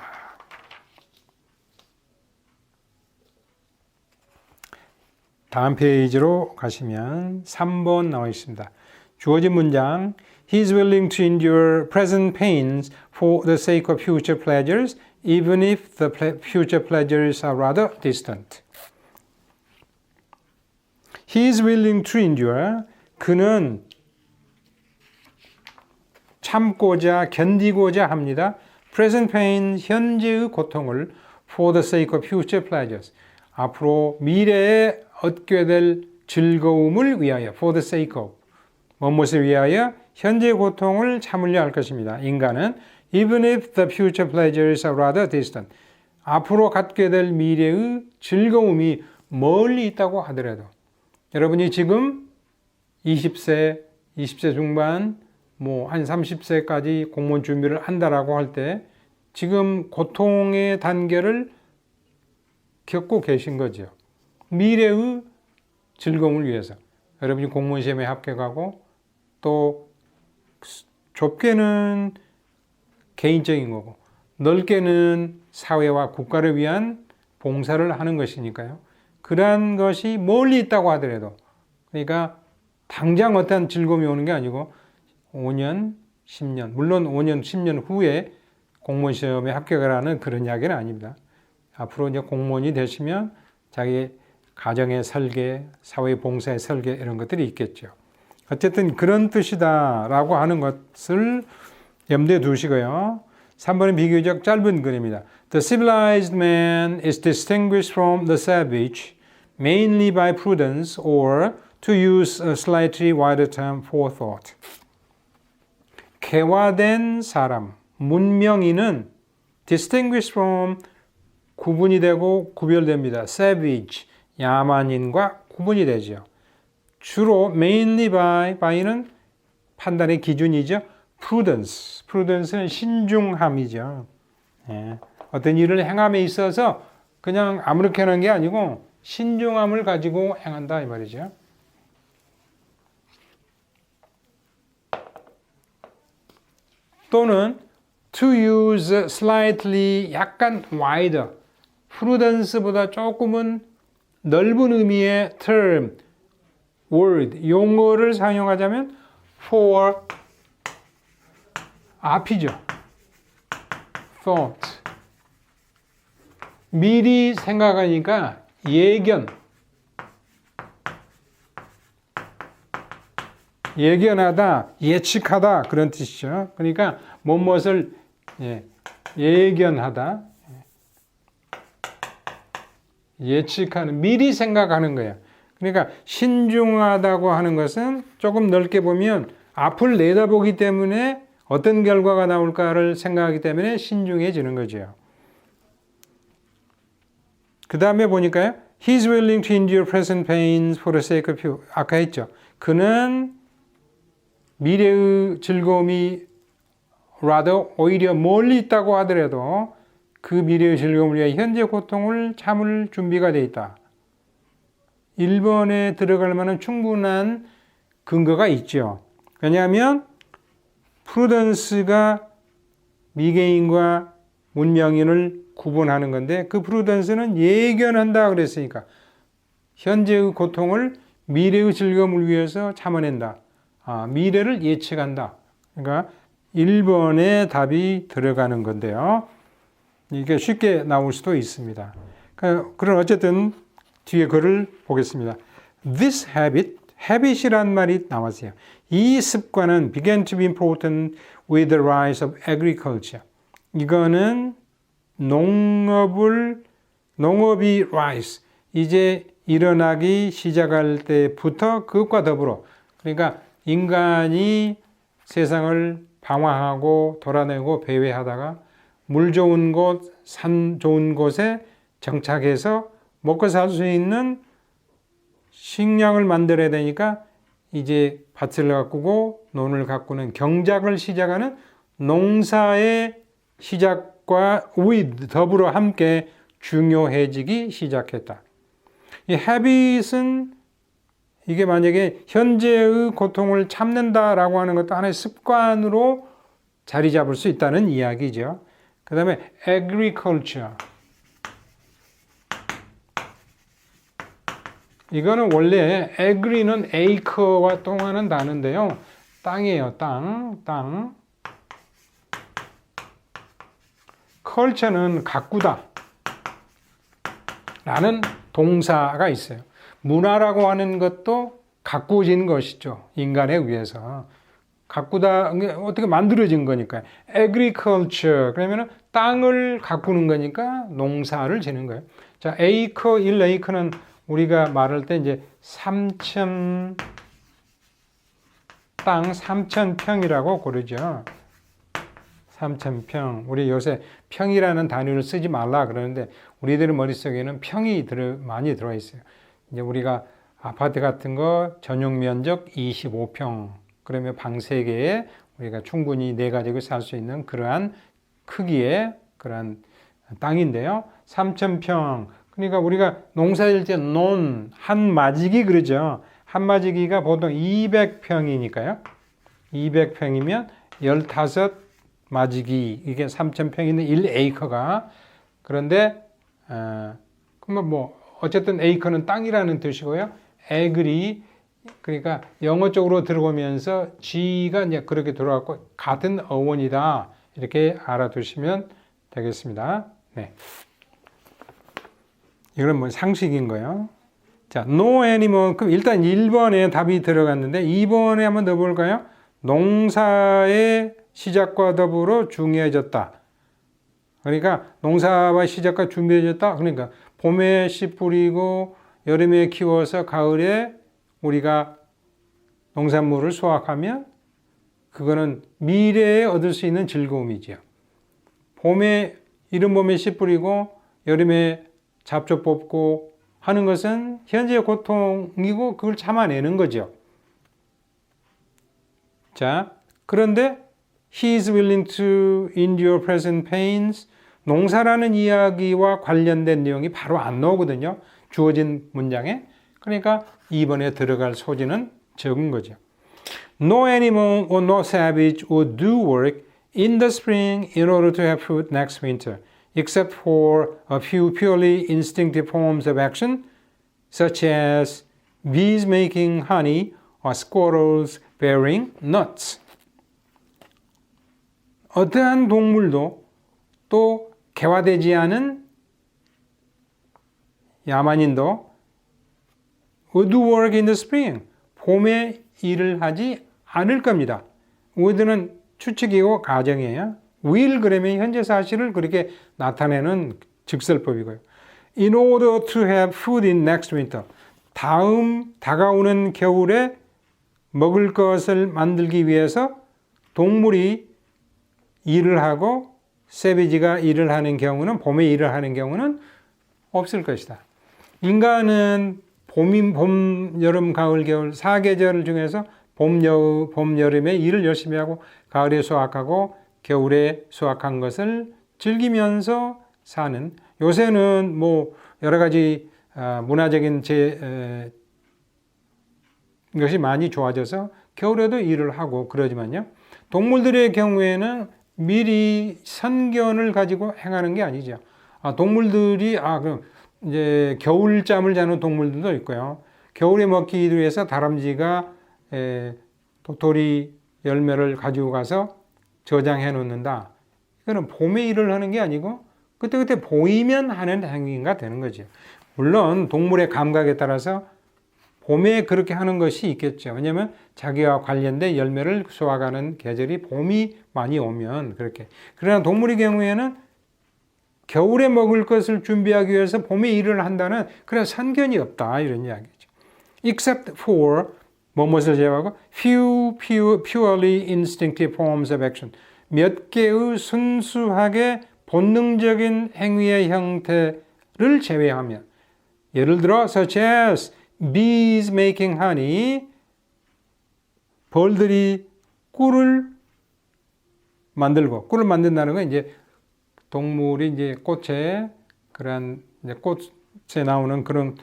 다음 페이지로 가시면 3번 나와 있습니다. 주어진 문장 He is willing to endure present pains for the sake of future pleasures even if the future pleasures are rather distant. He is willing to endure. 그는 참고자 견디고자 합니다. present pain, 현재의 고통을 for the sake of future pleasures. 앞으로 미래에 얻게 될 즐거움을 위하여 for the sake of 무엇을 위하여 현재의 고통을 참으려 할 것입니다. 인간은 Even if the future pleasures are rather distant. 앞으로 갖게 될 미래의 즐거움이 멀리 있다고 하더라도 여러분이 지금 20세, 20세 중반, 뭐 한 30세까지 공무원 준비를 한다라고 할 때 지금 고통의 단계를 겪고 계신 거죠. 미래의 즐거움을 위해서 여러분이 공무원 시험에 합격하고 또 좁게는 개인적인 거고 넓게는 사회와 국가를 위한 봉사를 하는 것이니까요. 그러한 것이 멀리 있다고 하더라도 그러니까 당장 어떤 즐거움이 오는 게 아니고 5년, 10년, 물론 5년, 10년 후에 공무원 시험에 합격을 하는 그런 이야기는 아닙니다. 앞으로 이제 공무원이 되시면 자기 가정의 설계, 사회 봉사의 설계 이런 것들이 있겠죠. 어쨌든 그런 뜻이다라고 하는 것을 염두에 두시고요. 3번은 비교적 짧은 글입니다. The civilized man is distinguished from the savage mainly by prudence or to use a slightly wider term, forethought. 개화된 사람, 문명인은 distinguished from 구분이 되고 구별됩니다. savage, 야만인과 구분이 되죠. 주로 mainly by는 판단의 기준이죠. prudence는 신중함이죠. 예. 어떤 일을 행함에 있어서 그냥 아무렇게 하는 게 아니고 신중함을 가지고 행한다 이 말이죠. 또는 to use slightly 약간 wider, prudence보다 조금은 넓은 의미의 term, word, 용어를 사용하자면 for 앞이죠. thought. 미리 생각하니까 예견하다, 예측하다 그런 뜻이죠. 그러니까 무엇을 예견하다, 예측하는, 미리 생각하는 거예요. 그러니까 신중하다고 하는 것은 조금 넓게 보면 앞을 내다보기 때문에 어떤 결과가 나올까를 생각하기 때문에 신중해지는 거죠. 그 다음에 보니까요. He's willing to endure present pains for the sake of you. 아까 했죠. 그는 미래의 즐거움이 rather 오히려 멀리 있다고 하더라도 그 미래의 즐거움을 위해 현재 고통을 참을 준비가 되어 있다. 1번에 들어갈 만한 충분한 근거가 있죠. 왜냐하면 프루던스가 미개인과 문명인을 구분하는 건데 그 프루던스는 예견한다 그랬으니까 현재의 고통을 미래의 즐거움을 위해서 참아낸다. 미래를 예측한다. 그러니까 1번의 답이 들어가는 건데요. 이게 쉽게 나올 수도 있습니다. 그럼 어쨌든 뒤에 글을 보겠습니다. This habit이란 말이 나왔어요. 이 습관은 began to be important with the rise of agriculture. 이거는 농업이 rise, 이제 일어나기 시작할 때부터 그것과 더불어 그러니까 인간이 세상을 방황하고 돌아다니고 배회하다가 물 좋은 곳, 산 좋은 곳에 정착해서 먹고 살 수 있는 식량을 만들어야 되니까 이제 밭을 가꾸고 논을 가꾸는 경작을 시작하는 농사의 시작과 with 더불어 함께 중요해지기 시작했다. 이 habit은 이게 만약에 현재의 고통을 참는다라고 하는 것도 하나의 습관으로 자리 잡을 수 있다는 이야기죠. 그 다음에 agriculture. 이거는 원래 agri는 acre와 동하는 단어인데요. 땅이에요. 땅. culture는 가꾸다 라는 동사가 있어요. 문화라고 하는 것도 가꾸어진 것이죠. 인간에 의해서. 가꾸다, 어떻게 만들어진 거니까요. agriculture, 그러면 땅을 가꾸는 거니까 농사를 지는 거예요. 자, acre, 1acre는 우리가 말할 때 이제 3,000평이라고 그러죠. 3,000평. 우리 요새 평이라는 단위를 쓰지 말라 그러는데 우리들 머릿속에는 평이 많이 들어와 있어요. 이제 우리가 아파트 같은 거 전용 면적 25평. 그러면 방 3개에 우리가 충분히 4가족이 살 수 있는 그러한 크기의 그러한 땅인데요. 3,000평. 그러니까 우리가 농사질 때 한 마지기 그러죠. 한 마지기가 보통 200평이니까요. 200평이면 15마지기. 이게 3,000평인데 1에이커가. 그런데 그러면 뭐 어쨌든 에이커는 땅이라는 뜻이고요. 에그리 그러니까 영어 쪽으로 들어오면서 G가 이제 그렇게 들어갔고 같은 어원이다. 이렇게 알아두시면 되겠습니다. 네. 이건 뭐 상식인 거예요. 자, no animal. 그럼 일단 1번에 답이 들어갔는데 2번에 한번 넣어볼까요? 농사의 시작과 더불어 중요해졌다. 그러니까 농사와 시작과 준비해졌다. 그러니까 봄에 씨 뿌리고 여름에 키워서 가을에 우리가 농산물을 수확하면 그거는 미래에 얻을 수 있는 즐거움이죠. 이른 봄에 씨 뿌리고 여름에 잡초 뽑고 하는 것은 현재의 고통이고 그걸 참아내는 거죠. 자, 그런데 He is willing to endure present pains. 농사라는 이야기와 관련된 내용이 바로 안 나오거든요. 주어진 문장에. 그러니까 2번에 들어갈 소지는 적은 거죠. No animal or no savage would do work in the spring in order to have food next winter, except for a few purely instinctive forms of action, such as bees making honey or squirrels bearing nuts. 어떠한 동물도 또 개화되지 않은 야만인도 would work in the spring. 봄에 일을 하지 않을 겁니다. would는 추측이고 가정이에요. will 그러면 현재 사실을 그렇게 나타내는 직설법이고요. In order to have food in next winter. 다가오는 겨울에 먹을 것을 만들기 위해서 동물이 일을 하고 세비지가 일을 하는 경우는 봄에 일을 하는 경우는 없을 것이다. 인간은 봄, 여름, 가을, 겨울 4계절 중에서 봄, 여름에 일을 열심히 하고 가을에 수확하고 겨울에 수확한 것을 즐기면서 사는 요새는 뭐 여러 가지 문화적인 것이 많이 좋아져서 겨울에도 일을 하고 그러지만요. 동물들의 경우에는 미리 선견을 가지고 행하는 게 아니죠. 동물들이 그럼 이제 겨울잠을 자는 동물들도 있고요. 겨울에 먹기 위해서 다람쥐가 도토리 열매를 가지고 가서 저장해 놓는다. 이거는 봄에 일을 하는 게 아니고 그때그때 보이면 하는 행위가 되는 거죠. 물론 동물의 감각에 따라서 봄에 그렇게 하는 것이 있겠죠. 왜냐하면 자기와 관련된 열매를 수확하는 계절이 봄이 많이 오면 그렇게. 그러나 동물의 경우에는 겨울에 먹을 것을 준비하기 위해서 봄에 일을 한다는 그런 선견이 없다 이런 이야기죠. Except for 무엇을 제외하고 few purely instinctive forms of action. 몇 개의 순수하게 본능적인 행위의 형태를 제외하면 예를 들어 such as bees making honey 벌들이 꿀을 만든다는 건 이제 동물이 이제 꽃에 그런 이제 꽃에 나오는 그런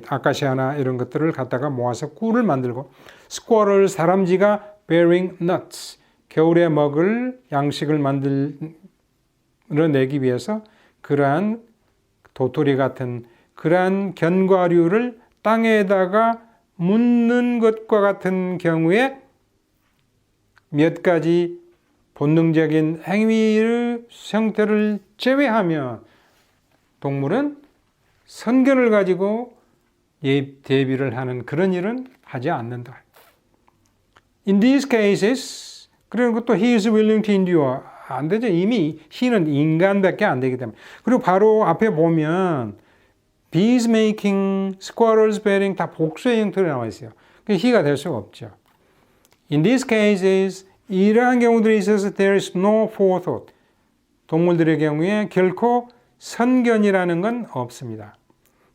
아카시아나 이런 것들을 갖다가 모아서 꿀을 만들고 squirrel 다람쥐가 bearing nuts 겨울에 먹을 양식을 만들어내기 위해서 그러한 도토리 같은 그러한 견과류를 땅에다가 묻는 것과 같은 경우에 몇 가지 본능적인 행위의 형태를 제외하면 동물은 선견을 가지고 대비를 하는 그런 일은 하지 않는다. In these cases, 그리고 또 he is willing to endure. 안 되죠. 이미 he는 인간밖에 안 되기 때문에. 그리고 바로 앞에 보면 bees making, squirrels bearing 다 복수의 형태로 나와 있어요. 그 he가 될 수가 없죠. In these cases, 이러한 경우들에 있어서 there is no forethought. 동물들의 경우에 결코 선견이라는 건 없습니다.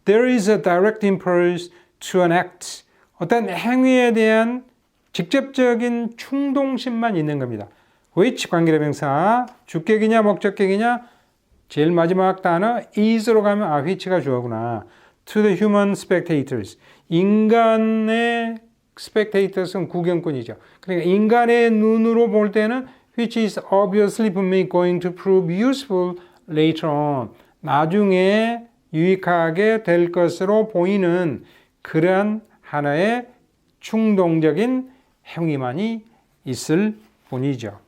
There is a direct impulse to an act. 어떤 행위에 대한 직접적인 충동심만 있는 겁니다. which 관계대명사, 주격이냐 목적격이냐 제일 마지막 단어 is로 가면 which가 주어구나. To the human spectators. 인간의 spectators는 구경꾼이죠. 그러니까 인간의 눈으로 볼 때는 which is obviously 분명히 going to prove useful later on. 나중에 유익하게 될 것으로 보이는 그러한 하나의 충동적인 행위만이 있을 뿐이죠.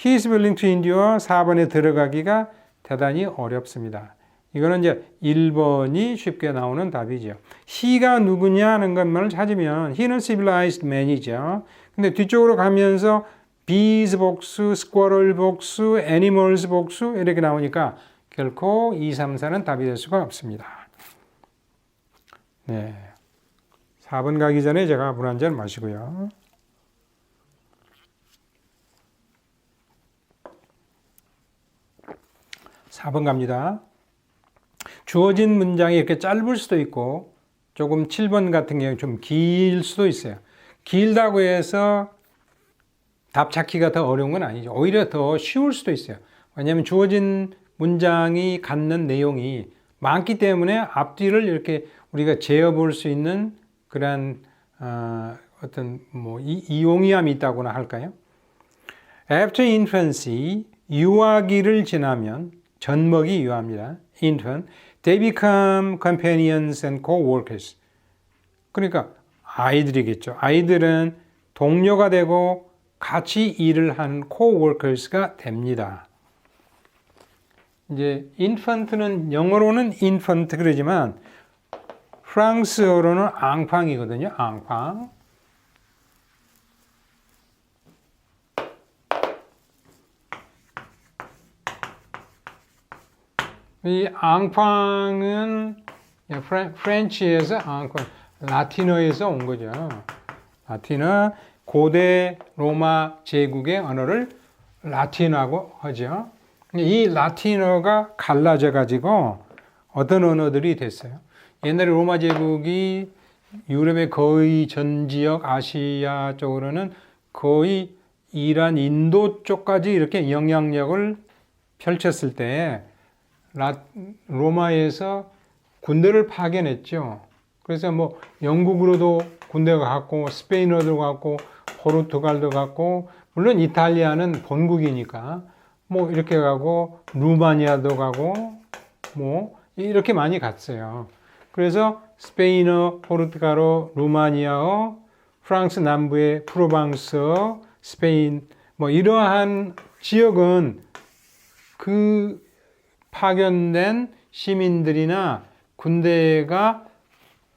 He is willing to endure 4번에 들어가기가 대단히 어렵습니다. 이거는 이제 1번이 쉽게 나오는 답이죠. he가 누구냐 하는 것만을 찾으면 he는 civilized man이죠. 근데 뒤쪽으로 가면서 bees 복수, squirrel 복수, animals 복수 이렇게 나오니까 결코 2, 3, 4는 답이 될 수가 없습니다. 네. 4번 가기 전에 제가 물 한 잔 마시고요. 4번 갑니다. 주어진 문장이 이렇게 짧을 수도 있고 조금 7번 같은 경우 좀 길 수도 있어요. 길다고 해서 답 찾기가 더 어려운 건 아니죠. 오히려 더 쉬울 수도 있어요. 왜냐하면 주어진 문장이 갖는 내용이 많기 때문에 앞뒤를 이렇게 우리가 재어볼 수 있는 그런 어떤 뭐 이용이함이 있다고나 할까요? After infancy, 유아기를 지나면 젖먹이 유아입니다. Infant, they become companions and co-workers. 그러니까 아이들이겠죠. 아이들은 동료가 되고 같이 일을 하는 co-workers가 됩니다. 이제 infant는 영어로는 infant 그러지만 프랑스어로는 앙팡이거든요. 앙팡. 이 앙팡은 프렌치에서 앙팡, 라틴어에서 온 거죠. 라틴어, 고대 로마 제국의 언어를 라틴어라고 하죠. 이 라틴어가 갈라져 가지고 어떤 언어들이 됐어요. 옛날에 로마 제국이 유럽의 거의 전 지역 아시아 쪽으로는 거의 이란, 인도 쪽까지 이렇게 영향력을 펼쳤을 때 로마에서 군대를 파견했죠. 그래서 뭐 영국으로도 군대가 갔고 스페인어도 갔고 포르투갈도 갔고 물론 이탈리아는 본국이니까 뭐 이렇게 가고 루마니아도 가고 뭐 이렇게 많이 갔어요. 그래서 스페인어, 포르투갈어, 루마니아어, 프랑스 남부의 프로방스어, 스페인 뭐 이러한 지역은 그 파견된 시민들이나 군대가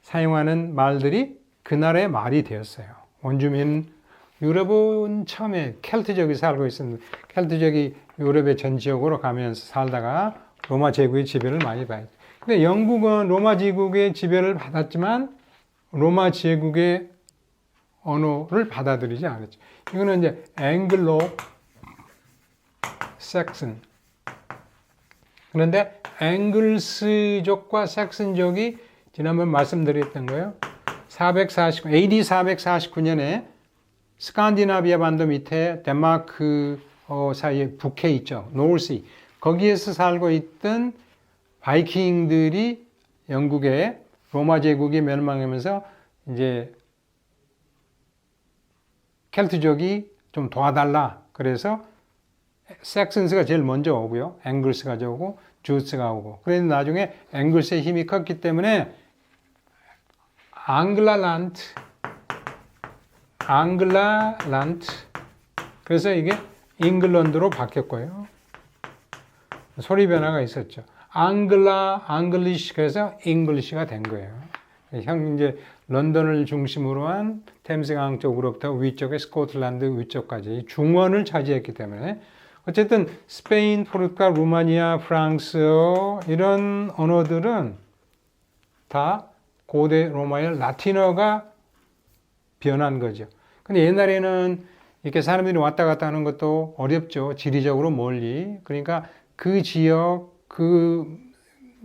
사용하는 말들이 그 나라의 말이 되었어요. 원주민 유럽은 처음에 켈트족이 살고 있었는데 켈트족이 유럽의 전 지역으로 가면서 살다가 로마 제국의 지배를 많이 받았어요. 근데 영국은 로마 제국의 지배를 받았지만 로마 제국의 언어를 받아들이지 않았죠. 이거는 이제 앵글로 섹슨. 그런데 앵글스족과 섹슨족이 지난번 말씀드렸던 거예요. AD 449년에 스칸디나비아 반도 밑에 덴마크 사이에 북해 있죠. 노르시. 거기에서 살고 있던 바이킹들이 영국의 로마 제국이 멸망하면서 이제 켈트족이 좀 도와달라. 그래서 섹슨스가 제일 먼저 오고요. 앵글스가 오고 주스가 오고. 그래서 나중에 앵글스의 힘이 컸기 때문에 앙글라란트. 그래서 이게 잉글랜드로 바뀌었고요. 소리 변화가 있었죠. 앙글리시 그래서 잉글리시가 된 거예요. 이제 런던을 중심으로 한 템스강 쪽으로부터 위쪽에 스코틀랜드 위쪽까지 중원을 차지했기 때문에 어쨌든 스페인, 포르투갈, 루마니아, 프랑스어 이런 언어들은 다 고대 로마의 라틴어가 변한 거죠. 근데 옛날에는 이렇게 사람들이 왔다 갔다 하는 것도 어렵죠. 지리적으로 멀리. 그러니까 그 지역, 그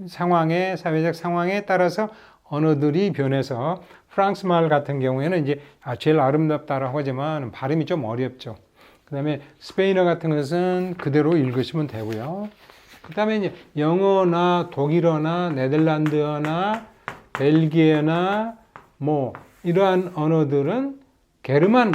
상황에, 사회적 상황에 따라서 언어들이 변해서 프랑스 말 같은 경우에는 이제 제일 아름답다라고 하지만 발음이 좀 어렵죠. 그 다음에 스페인어 같은 것은 그대로 읽으시면 되고요. 그 다음에 이제 영어나 독일어나 네덜란드어나 벨기에나 뭐 이러한 언어들은 게르만,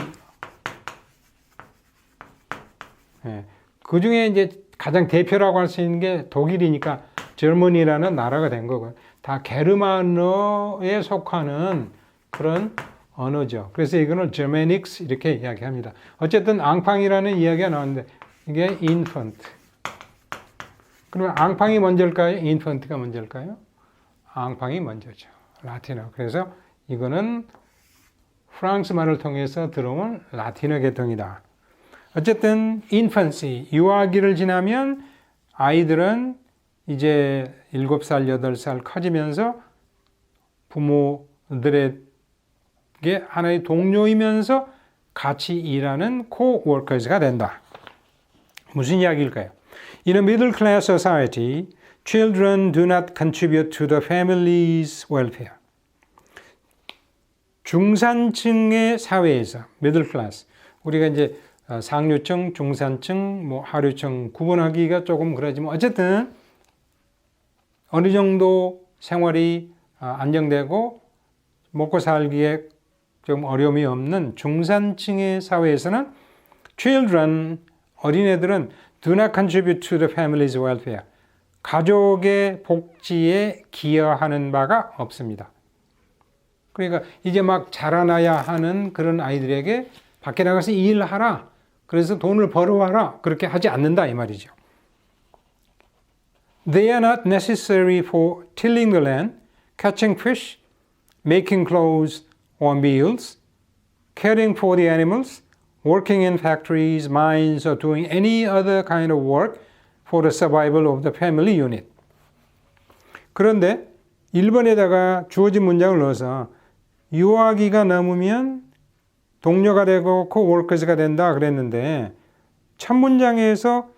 그 중에 이제 가장 대표라고 할 수 있는 게 독일이니까 저머니라는 나라가 된 거고요. 다 게르만어에 속하는 그런 언어죠. 그래서 이거는 Germanics 이렇게 이야기합니다. 어쨌든 앙팡이라는 이야기가 나왔는데 이게 infant. 그러면 앙팡이 먼저일까요? infant가 먼저일까요? 앙팡이 먼저죠. 라틴어. 그래서 이거는 프랑스 말을 통해서 들어온 라틴어 계통이다. 어쨌든 infancy, 유아기를 지나면 아이들은 이제 7살, 8살 커지면서 부모들에게 하나의 동료이면서 같이 일하는 co-workers가 된다. 무슨 이야기일까요? In a middle class society, children do not contribute to the family's welfare. 중산층의 사회에서, middle class, 우리가 이제 상류층, 중산층, 뭐 하류층 구분하기가 조금 그러지만 어쨌든 어느 정도 생활이 안정되고 먹고 살기에 좀 어려움이 없는 중산층의 사회에서는 children, 어린애들은 do not contribute to the family's welfare. 가족의 복지에 기여하는 바가 없습니다. 그러니까 이제 막 자라나야 하는 그런 아이들에게 밖에 나가서 일하라. 그래서 돈을 벌어와라. 그렇게 하지 않는다 이 말이죠. They are not necessary for tilling the land, catching fish, making clothes or meals, caring for the animals, working in factories, mines, or doing any other kind of work for the survival of the family unit. 그런데 1번에다가 주어진 문장을 넣어서 유아기가 넘으면 동료가 되고 co-workers가 된다 그랬는데 첫 문장에서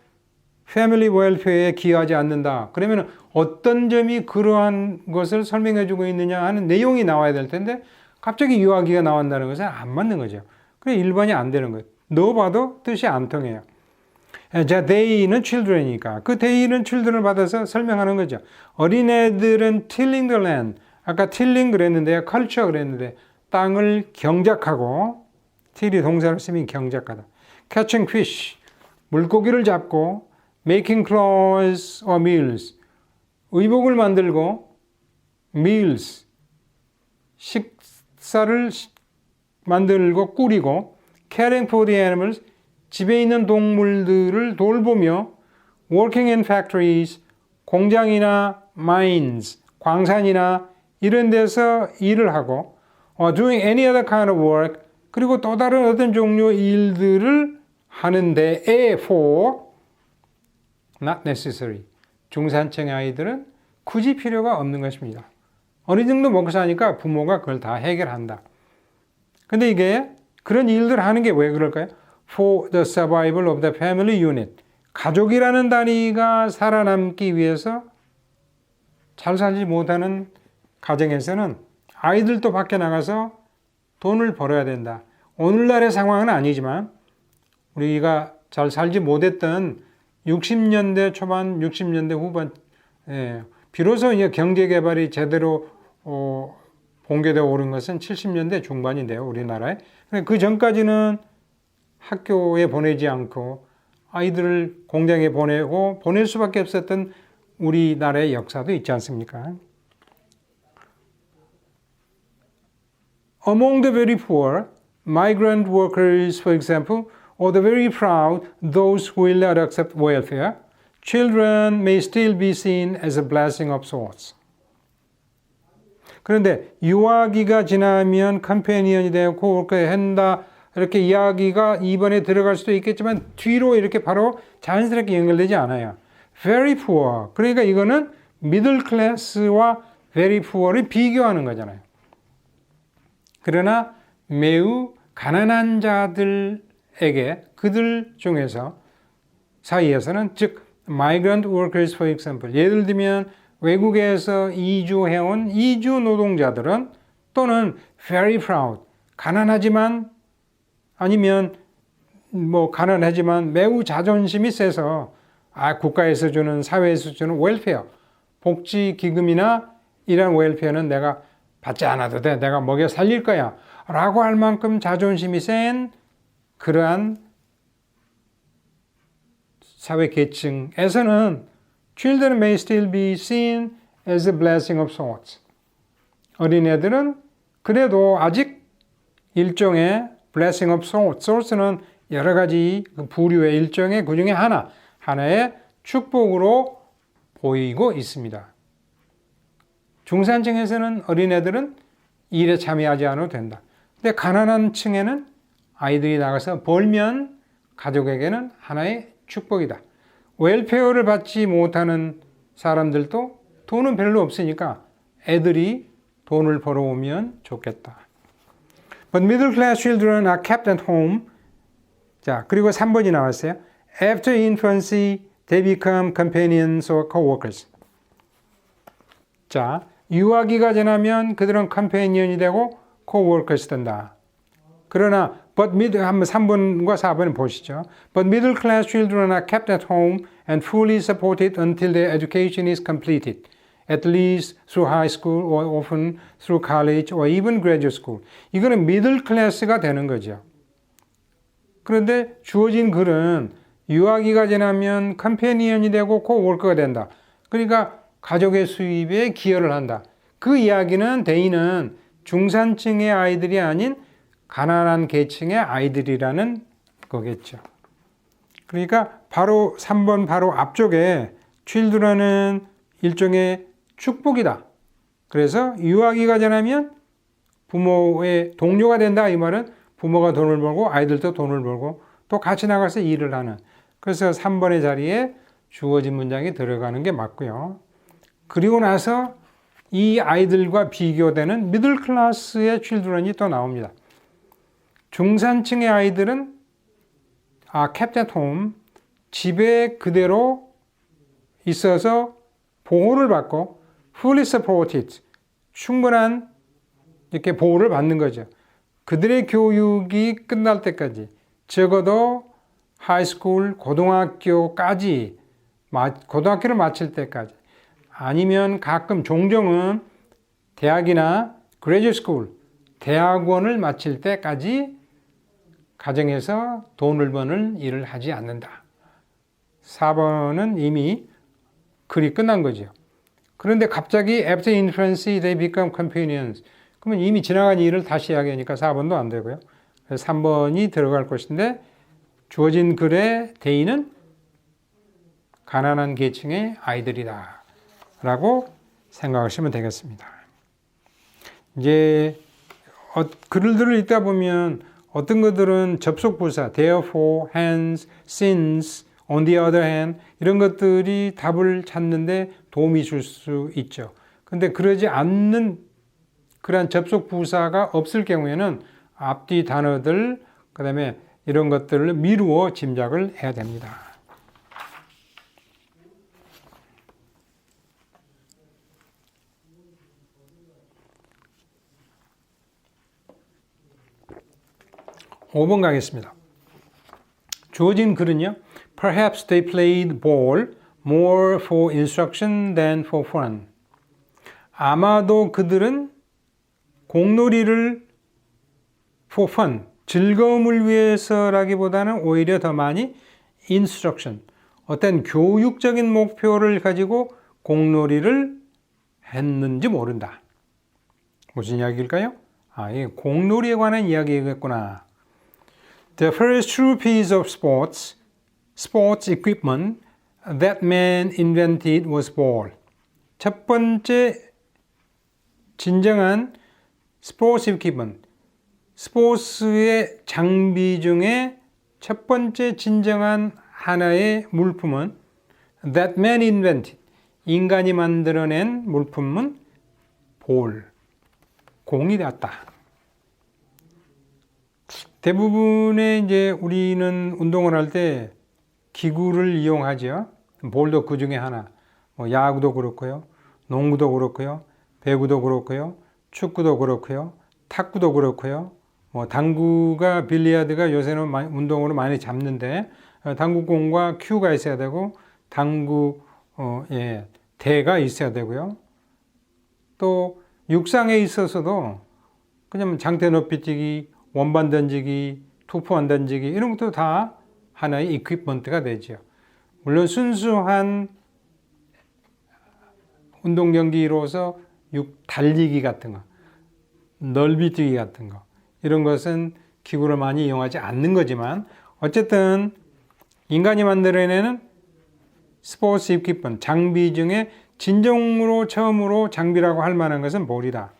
패밀리 웰페어에 기여하지 않는다. 그러면 어떤 점이 그러한 것을 설명해 주고 있느냐 하는 내용이 나와야 될 텐데 갑자기 유아기가 나온다는 것은 안 맞는 거죠. 그래서 1번이 안 되는 거예요. 넣어봐도 뜻이 안 통해요. 자, they는 children이니까 그 they는 children을 받아서 설명하는 거죠. 어린애들은 tilling the land. 아까 tilling 그랬는데 culture 그랬는데 땅을 경작하고 till이 동사를 쓰면 경작하다. catching fish. 물고기를 잡고 making clothes or meals. 의복을 만들고 meals. 식사를 만들고 꾸리고 caring for the animals. 집에 있는 동물들을 돌보며 working in factories. 공장이나 mines. 광산이나 이런 데서 일을 하고 doing any other kind of work. 그리고 또 다른 어떤 종류의 일들을 하는데 for not necessary. 중산층의 아이들은 굳이 필요가 없는 것입니다. 어느 정도 먹고 사니까 부모가 그걸 다 해결한다. 근데 이게 그런 일들 하는 게 왜 그럴까요? For the survival of the family unit. 가족이라는 단위가 살아남기 위해서 잘 살지 못하는 가정에서는 아이들도 밖에 나가서 돈을 벌어야 된다. 오늘날의 상황은 아니지만 우리가 잘 살지 못했던 60년대 초반, 60년대 후반, 비로소 이제 경제 개발이 제대로 본궤도에 오른 것은 70년대 중반인데요, 우리나라에. 그 전까지는 학교에 보내지 않고 아이들을 공장에 보내고 보낼 수밖에 없었던 우리나라의 역사도 있지 않습니까? Among the very poor, migrant workers, for example, or the very proud, those who will not accept welfare, children may still be seen as a blessing of sorts. 그런데 유아기가 지나면 컴패니언이 되고 그렇게 한다 이렇게 이야기가 2번에 들어갈 수도 있겠지만 뒤로 이렇게 바로 자연스럽게 연결되지 않아요. Very poor. 그러니까 이거는 middle class와 very poor를 비교하는 거잖아요. 그러나 매우 가난한 자들에게 사람들에게 그들 중에서 사이에서는 즉 migrant workers for example 예를 들면 외국에서 이주해온 이주 노동자들은 또는 very proud 가난하지만 아니면 가난하지만 매우 자존심이 세서 국가에서 주는 사회에서 주는 웰페어 복지기금이나 이런 웰페어는 내가 받지 않아도 돼. 내가 먹여 살릴 거야. 라고 할 만큼 자존심이 센 그러한 사회 계층에서는 children may still be seen as a blessing of sorts. 어린애들은 그래도 아직 일종의 blessing of sorts. sorts는 여러 가지 부류의 일종의 그 중에 하나의 축복으로 보이고 있습니다. 중산층에서는 어린애들은 일에 참여하지 않아도 된다. 근데 가난한 층에는 아이들이 나가서 벌면 가족에게는 하나의 축복이다. 웰페어를 받지 못하는 사람들도 돈은 별로 없으니까 애들이 돈을 벌어오면 좋겠다. But middle class children are kept at home. 자, 그리고 3번이 나왔어요. After infancy, they become companions or co-workers. 자, 유아기가 지나면 그들은 컴패니언이 되고 co-workers 된다. 그러나 한번 3번과 4번 보시죠. But middle class children are kept at home and fully supported until their education is completed, at least through high school or often through college or even graduate school. 이거는 middle class가 되는 거죠. 그런데 주어진 글은 유아기가 지나면 컴패니언이 되고 co-worker가 된다. 그러니까 가족의 수입에 기여를 한다. 그 이야기는 대인은 중산층의 아이들이 아닌 가난한 계층의 아이들이라는 거겠죠. 그러니까 바로 3번 바로 앞쪽에 children은 일종의 축복이다. 그래서 유아기가 지나면 부모의 동료가 된다. 이 말은 부모가 돈을 벌고 아이들도 돈을 벌고 또 같이 나가서 일을 하는. 그래서 3번의 자리에 주어진 문장이 들어가는 게 맞고요. 그리고 나서 이 아이들과 비교되는 미들 클래스의 children이 또 나옵니다. 중산층의 아이들은 kept at home, 집에 그대로 있어서 보호를 받고 fully supported, 충분한 이렇게 보호를 받는 거죠. 그들의 교육이 끝날 때까지 적어도 하이스쿨, 고등학교까지 고등학교를 마칠 때까지 아니면 가끔 종종은 대학이나 graduate school, 대학원을 마칠 때까지 가정에서 돈을 버는 일을 하지 않는다. 4번은 이미 글이 끝난 거죠. 그런데 갑자기 after infancy they become companions. 그러면 이미 지나간 일을 다시 이야기하니까 4번도 안 되고요. 그래서 3번이 들어갈 것인데 주어진 글의 대의는 가난한 계층의 아이들이다 라고 생각하시면 되겠습니다. 이제 글들을 읽다 보면 어떤 것들은 접속부사 therefore, hence, since, on the other hand 이런 것들이 답을 찾는데 도움이 줄 수 있죠. 근데 그러지 않는 그러한 접속부사가 없을 경우에는 앞뒤 단어들 그 다음에 이런 것들을 미루어 짐작을 해야 됩니다. (5번) 가겠습니다. 주어진 글은요. Perhaps they played ball more for instruction than for fun. 아마도 그들은 공놀이를 for fun, 즐거움을 위해서라기보다는 오히려 더 많이 instruction, 어떤 교육적인 목표를 가지고 공놀이를 했는지 모른다. 무슨 이야기일까요? 이 공놀이에 관한 이야기겠구나. The first true piece of sports equipment that man invented was ball. 첫 번째 진정한 스포츠 equipment, 스포츠의 장비 중에 첫 번째 진정한 하나의 물품은 that man invented, 인간이 만들어낸 물품은 공이 되었다. 대부분의 이제 우리는 운동을 할 때 기구를 이용하죠. 볼도 그 중에 하나. 뭐 야구도 그렇고요. 농구도 그렇고요. 배구도 그렇고요. 축구도 그렇고요. 탁구도 그렇고요. 뭐 당구가 빌리아드가 요새는 운동으로 많이 잡는데 당구공과 큐가 있어야 되고 당구 대가 있어야 되고요. 또 육상에 있어서도 그냥 장대 높이뛰기, 원반 던지기, 투포환 던지기 이런 것도 다 하나의 이퀴프먼트가 되죠. 물론 순수한 운동 경기로서 달리기 같은 거, 넓이뛰기 같은 거 이런 것은 기구를 많이 이용하지 않는 거지만 어쨌든 인간이 만들어내는 스포츠 이퀴프먼트, 장비 중에 진정으로 처음으로 장비라고 할 만한 것은 볼이다.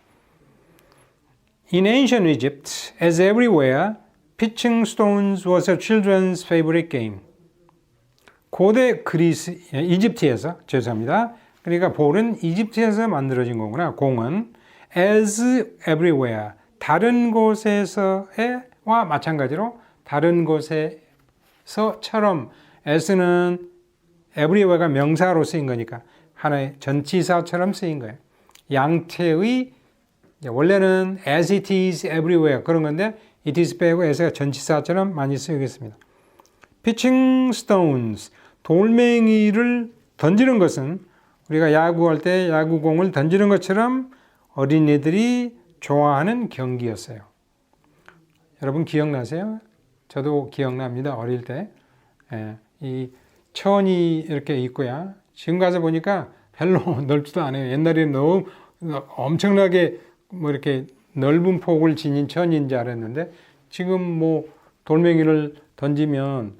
In ancient Egypt, as everywhere, pitching stones was a children's favorite game. 고대 이집트에서, 죄송합니다. 그러니까 볼은 이집트에서 만들어진 거구나. 공은 as everywhere, 다른 곳에서와 마찬가지로 다른 곳에서처럼 as는 everywhere가 명사로 쓰인 거니까 하나의 전치사처럼 쓰인 거예요. 양태의 원래는 as it is everywhere 그런 건데 it is 빼고 as가 전치사처럼 많이 쓰이겠습니다. pitching stones, 돌멩이를 던지는 것은 우리가 야구할 때 야구공을 던지는 것처럼 어린이들이 좋아하는 경기였어요. 여러분 기억나세요? 저도 기억납니다. 어릴 때. 이 천이 이렇게 있고요. 지금 가서 보니까 별로 넓지도 않아요. 옛날에는 너무 엄청나게 뭐 이렇게 넓은 폭을 지닌 천인 줄 알았는데 지금 뭐 돌멩이를 던지면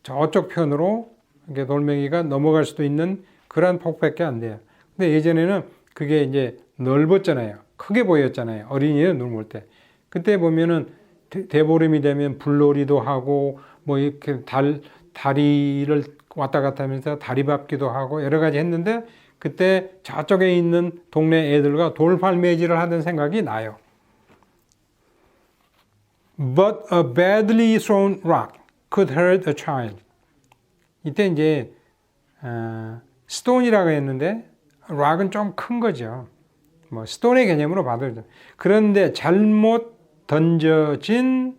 저쪽 편으로 이렇게 돌멩이가 넘어갈 수도 있는 그런 폭밖에 안 돼요. 근데 예전에는 그게 이제 넓었잖아요. 크게 보였잖아요. 어린이는 눈 볼 때. 그때 보면은 대보름이 되면 불놀이도 하고 뭐 이렇게 다리를 왔다 갔다 하면서 다리 밟기도 하고 여러 가지 했는데 그때 저쪽에 있는 동네 애들과 돌팔매질을 하던 생각이 나요. But a badly thrown rock could hurt a child. 이때 이제 스톤이라고 했는데 rock은 좀 큰 거죠. 뭐 스톤의 개념으로 받아들여요. 그런데 잘못 던져진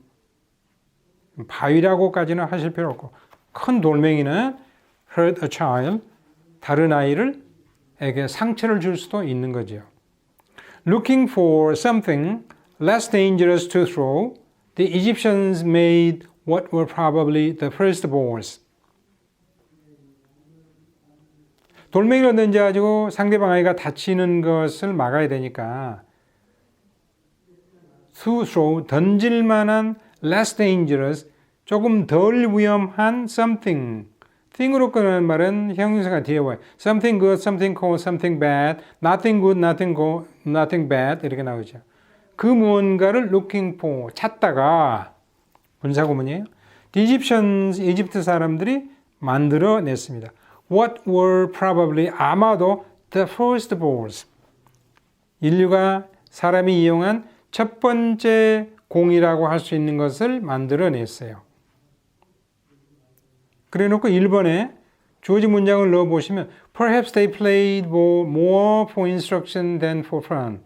바위라고까지는 하실 필요 없고 큰 돌멩이는 hurt a child, 다른 아이에게 상처를 줄 수도 있는 거죠. Looking for something less dangerous to throw, the Egyptians made what were probably the first balls. 돌멩이를 던져가지고 상대방 아이가 다치는 것을 막아야 되니까 to throw, 던질 만한 less dangerous, 조금 덜 위험한 something. thing으로 끊는 말은 형용사가 뒤에 와요. something good, something cold, something bad, nothing good, nothing bad 이렇게 나오죠. 그 무언가를 looking for, 찾다가 분사구문이에요. The Egyptians, 이집트 사람들이 만들어냈습니다. What were probably, 아마도 the first balls. 인류가 사람이 이용한 첫 번째 공이라고 할 수 있는 것을 만들어냈어요. 그래 놓고 1번에 주어진 문장을 넣어보시면 Perhaps they played more for instruction than for fun.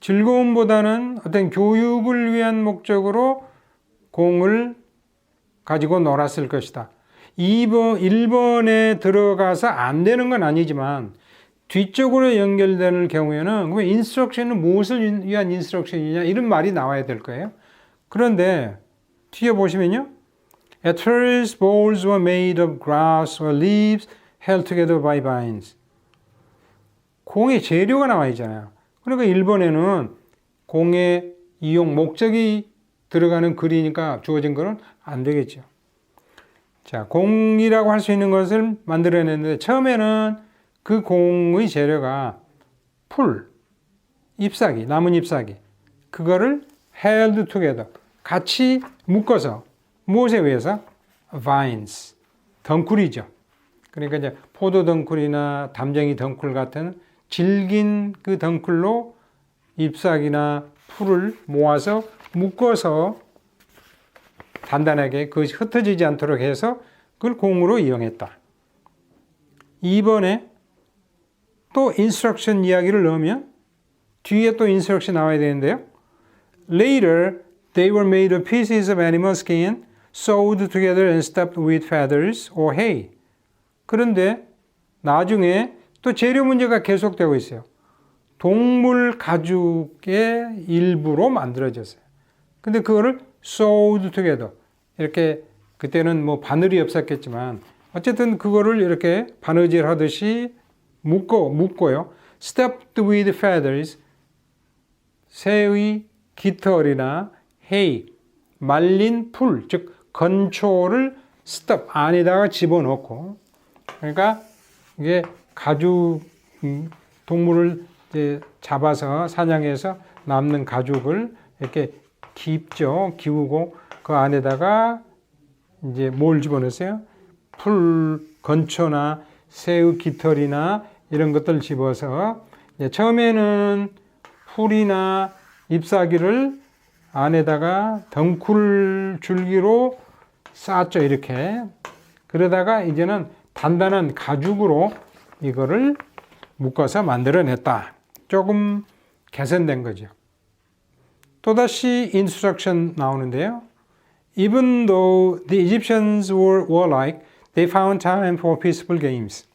즐거움보다는 어떤 교육을 위한 목적으로 공을 가지고 놀았을 것이다. 1번에 들어가서 안 되는 건 아니지만 뒤쪽으로 연결되는 경우에는 그 인스트럭션은 무엇을 위한 인스트럭션이냐 이런 말이 나와야 될 거예요. 그런데 뒤에 보시면요. At first balls were made of grass or leaves held together by vines. 공의 재료가 나와 있잖아요. 그러니까 1번에는 공의 이용 목적이 들어가는 글이니까 주어진 거는 안 되겠죠. 자, 공이라고 할 수 있는 것을 만들어냈는데 처음에는 그 공의 재료가 풀, 잎사귀, 나뭇 잎사귀 그거를 held together 같이 묶어서 무엇에 의해서? vines, 덩쿨이죠. 그러니까 이제 포도 덩쿨이나 담쟁이 덩쿨 같은 질긴 그 덩쿨로 잎사귀나 풀을 모아서 묶어서 단단하게 그것이 흩어지지 않도록 해서 그걸 공으로 이용했다. 2번에 또 인스트럭션 이야기를 넣으면 뒤에 또 인스트럭션 나와야 되는데요. Later, they were made of pieces of animal skin, sewed together and stuffed with feathers or hay. 그런데 나중에 또 재료 문제가 계속되고 있어요. 동물 가죽의 일부로 만들어졌어요. 근데 그거를 sewed together. 이렇게 그때는 뭐 바늘이 없었겠지만 어쨌든 그거를 이렇게 바느질 하듯이 묶고요. stuffed with feathers. 새의 깃털이나 hay, 말린 풀, 즉 건초를 stuff 안에다가 집어넣고, 그러니까 이게 가죽 동물을 이제 잡아서 사냥해서 남는 가죽을 이렇게 기우고 그 안에다가 이제 뭘 집어넣으세요? 풀 건초나 새의 깃털이나 이런 것들 집어서 처음에는 풀이나 잎사귀를 안에다가 덩쿨 줄기로 쌓았죠. 이렇게. 그러다가 이제는 단단한 가죽으로 이거를 묶어서 만들어냈다. 조금 개선된 거죠. 또다시 instruction 나오는데요. Even though the Egyptians were warlike, they found time for peaceful games.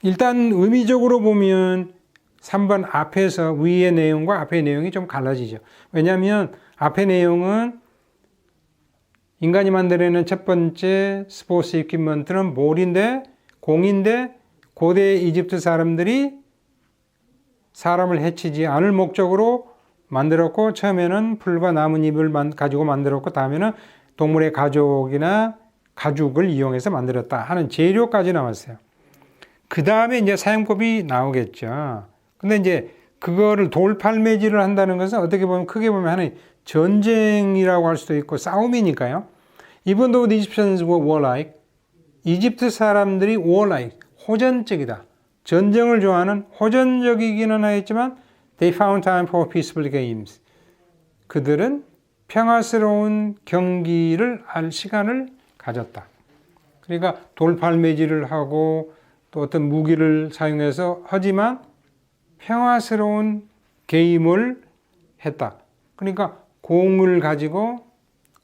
일단 의미적으로 보면 3번 앞에서 위의 내용과 앞의 내용이 좀 갈라지죠. 왜냐하면 앞의 내용은 인간이 만들어낸 첫 번째 스포츠 이퀴먼트는 볼인데, 공인데 고대 이집트 사람들이 사람을 해치지 않을 목적으로 만들었고, 처음에는 풀과 나뭇잎을 가지고 만들었고, 다음에는 동물의 가죽이나 가죽을 이용해서 만들었다 하는 재료까지 나왔어요. 그 다음에 이제 사용법이 나오겠죠. 근데 이제 그거를 돌팔매질을 한다는 것은 어떻게 보면 크게 보면 하나의 전쟁이라고 할 수도 있고 싸움이니까요. Even though the Egyptians were warlike, 이집트 사람들이 warlike, 호전적이다. 전쟁을 좋아하는 호전적이기는 하였지만 they found time for peaceful games. 그들은 평화스러운 경기를 할 시간을 가졌다. 그러니까 돌팔매질을 하고 또 어떤 무기를 사용해서 하지만 평화스러운 게임을 했다. 그러니까 공을 가지고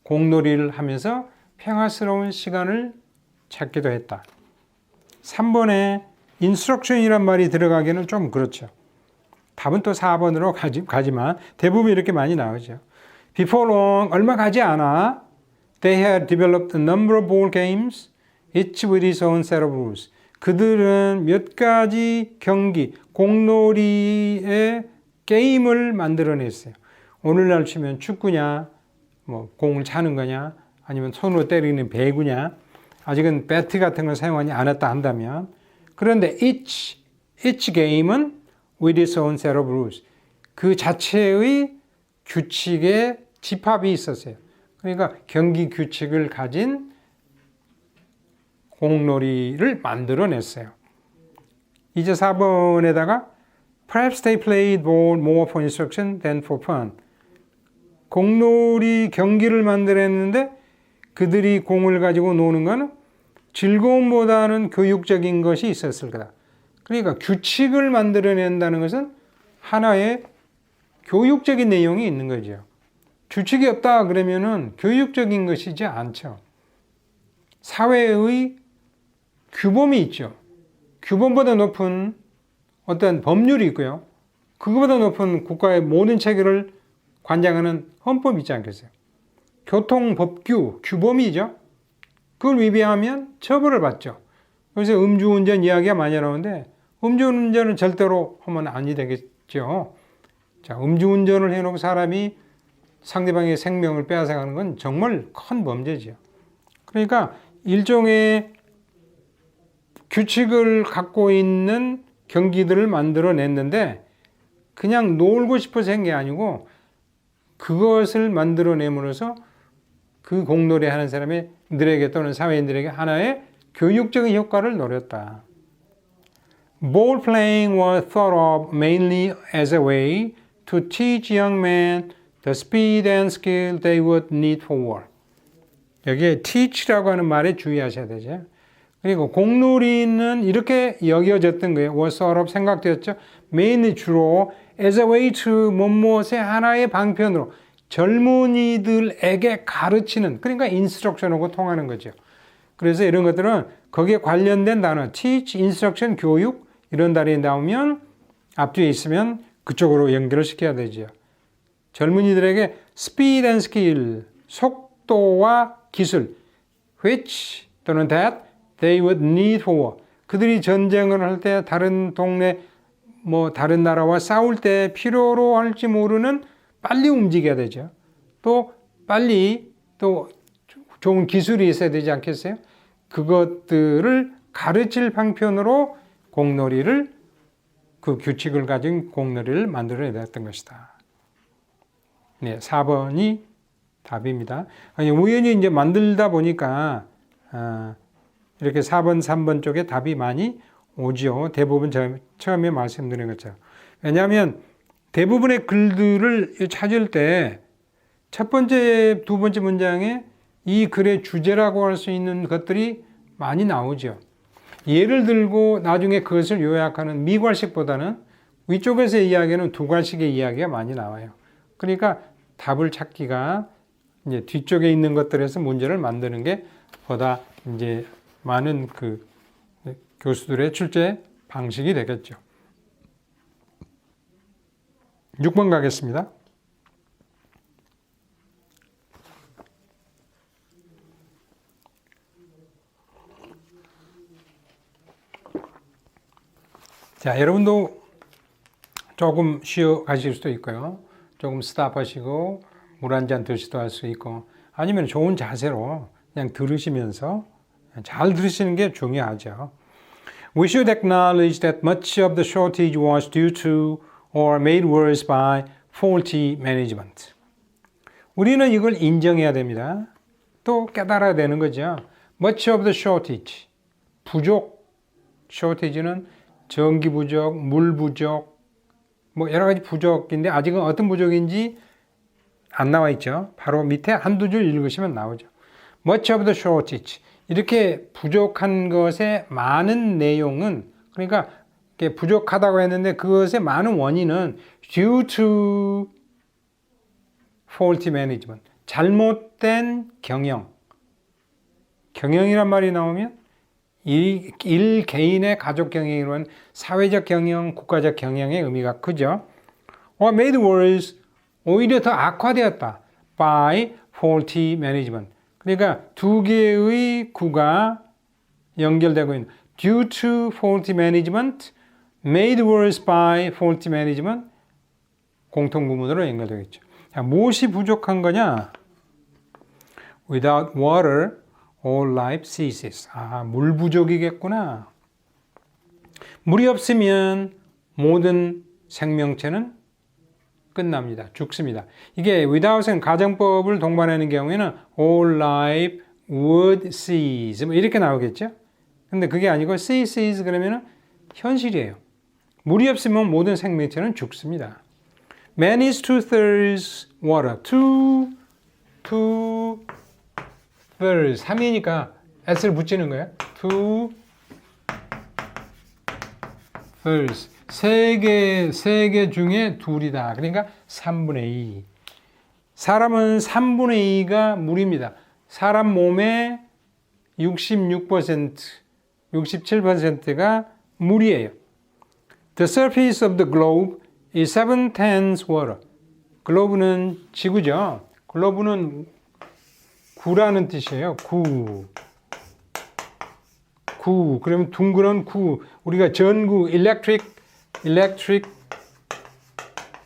공놀이를 하면서 평화스러운 시간을 찾기도 했다. 3번에 instruction이란 말이 들어가기는 좀 그렇죠. 답은 또 4번으로 가지만 대부분 이렇게 많이 나오죠. Before long, 얼마 가지 않아 they had developed a number of ball games, each with its own set of rules. 그들은 몇 가지 경기, 공놀이의 게임을 만들어냈어요. 오늘날 치면 축구냐, 뭐 공을 차는 거냐, 아니면 손으로 때리는 배구냐, 아직은 배트 같은 걸 사용하지 않았다 한다면, 그런데 each game은 with its own set of rules. 그 자체의 규칙에 집합이 있었어요. 그러니까 경기 규칙을 가진 공놀이를 만들어냈어요. 이제 4번에다가 Perhaps they played ball more for instruction than for fun. 공놀이 경기를 만들었는데 그들이 공을 가지고 노는 것은 즐거움보다는 교육적인 것이 있었을 거다. 그러니까 규칙을 만들어낸다는 것은 하나의 교육적인 내용이 있는 거죠. 규칙이 없다 그러면은 교육적인 것이지 않죠. 사회의 규범이 있죠. 규범보다 높은 어떤 법률이 있고요. 그거보다 높은 국가의 모든 체계를 관장하는 헌법이 있지 않겠어요? 교통법규, 규범이죠. 그걸 위배하면 처벌을 받죠. 그래서 음주운전 이야기가 많이 나오는데 음주운전은 절대로 하면 아니 되겠죠. 자, 음주운전을 해놓고 사람이 상대방의 생명을 빼앗아가는 건 정말 큰 범죄죠. 그러니까 일종의 규칙을 갖고 있는 경기들을 만들어냈는데 그냥 놀고 싶어서 한 게 아니고 그것을 만들어냄으로써 그 공놀이 하는 사람들에게 또는 사회인들에게 하나의 교육적인 효과를 노렸다. Ball playing was thought of mainly as a way to teach young men the speed and skill they would need for war. 여기에 teach라고 하는 말에 주의하셔야 되죠. 그리고 공놀이는 이렇게 여겨졌던 거예요. was sort of 생각되었죠. mainly 주로 as a way to 무엇의 하나의 방편으로 젊은이들에게 가르치는, 그러니까 instruction하고 통하는 거죠. 그래서 이런 것들은 거기에 관련된 단어 teach, instruction, 교육 이런 단어가 나오면 앞뒤에 있으면 그쪽으로 연결을 시켜야 되죠. 젊은이들에게 speed and skill, 속도와 기술 which 또는 that they would need for war. 그들이 전쟁을 할 때 다른 동네 다른 나라와 싸울 때 필요로 할지 모르는 빨리 움직여야 되죠. 또 빨리 또 좋은 기술이 있어야 되지 않겠어요? 그것들을 가르칠 방편으로 공놀이를 그 규칙을 가진 공놀이를 만들어야 됐던 것이다. 네, 4번이 답입니다. 아니, 우연히 이제 만들다 보니까 이렇게 4번, 3번 쪽에 답이 많이 오죠. 대부분 처음에 말씀드린 것처럼. 왜냐하면 대부분의 글들을 찾을 때 첫 번째, 두 번째 문장에 이 글의 주제라고 할 수 있는 것들이 많이 나오죠. 예를 들고 나중에 그것을 요약하는 미괄식보다는 위쪽에서 이야기하는 두괄식의 이야기가 많이 나와요. 그러니까 답을 찾기가 이제 뒤쪽에 있는 것들에서 문제를 만드는 게 보다 이제 많은 그 교수들의 출제 방식이 되겠죠. 6번 가겠습니다. 자, 여러분도 조금 쉬어 가실 수도 있고요. 조금 스탑하시고 물 한 잔 드시도 할 수 있고, 아니면 좋은 자세로 그냥 들으시면서 잘 들으시는 게 중요하죠. We should acknowledge that much of the shortage was due to or made worse by faulty management. 우리는 이걸 인정해야 됩니다. 또 깨달아야 되는 거죠. Much of the shortage, 부족, shortage는 전기 부족, 물 부족, 여러 가지 부족인데 아직은 어떤 부족인지 안 나와 있죠. 바로 밑에 한두 줄 읽으시면 나오죠. Much of the shortage. 이렇게 부족한 것의 많은 내용은, 그러니까 부족하다고 했는데 그것의 많은 원인은 due to faulty management. 잘못된 경영. 경영이란 말이 나오면 일 개인의 가족 경영이란 사회적 경영, 국가적 경영의 의미가 크죠. or made worse. 오히려 더 악화되었다. by faulty management. 그러니까 두 개의 구가 연결되고 있는 due to faulty management, made worse by faulty management 공통구문으로 연결되겠죠. 자, 무엇이 부족한 거냐? Without water, all life ceases. 물 부족이겠구나. 물이 없으면 모든 생명체는 끝납니다. 죽습니다. 이게 without은 가정법을 동반하는 경우에는 all life would cease 이렇게 나오겠죠. 근데 그게 아니고 ceases 그러면은 현실이에요. 물이 없으면 모든 생명체는 죽습니다. Man is 2/3 water. 2/3 3이니까 s를 붙이는 거예요. 2/3 세 개 중에 둘이다. 그러니까 3분의 2. 사람은 3분의 2가 물입니다. 사람 몸의 66%, 67%가 물이에요. The surface of the globe is 7/10 water. 글로브는 지구죠. 글로브는 구라는 뜻이에요. 구. 그러면 둥그런 구. 우리가 전구, electric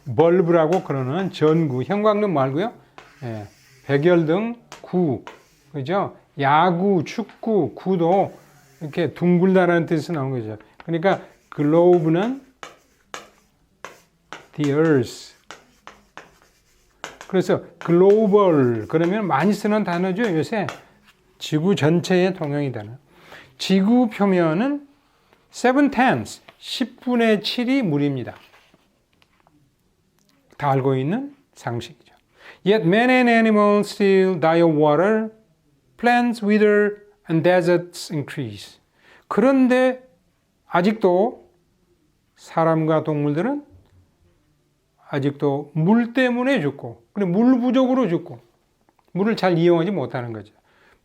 bulb라고 그러는 전구, 형광등 말고요. 예, 백열등 구, 그죠? 야구, 축구, 구도 이렇게 둥글다라는 뜻에서 나온 거죠. 그러니까 글로브는 the earth. 그래서 글로벌 그러면 많이 쓰는 단어죠. 요새 지구 전체에 통용이 되는. 지구 표면은 7/10, 10분의 7이 물입니다. 다 알고 있는 상식이죠. Yet men and animals still die of water, plants wither and deserts increase. 그런데 아직도 사람과 동물들은 아직도 물 때문에 죽고, 물 부족으로 죽고, 물을 잘 이용하지 못하는 거죠.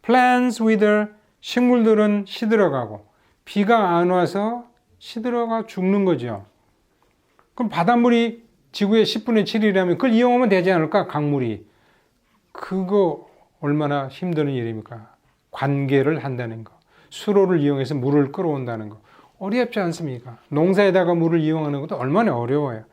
Plants wither, 식물들은 시들어가고, 비가 안 와서 시들어가 죽는 거죠. 그럼 바닷물이 지구의 10분의 1이라면 그걸 이용하면 되지 않을까? 강물이. 그거 얼마나 힘든 일입니까? 관계를 한다는 거. 수로를 이용해서 물을 끌어온다는 거. 어렵지 않습니까? 농사에다가 물을 이용하는 것도 얼마나 어려워요.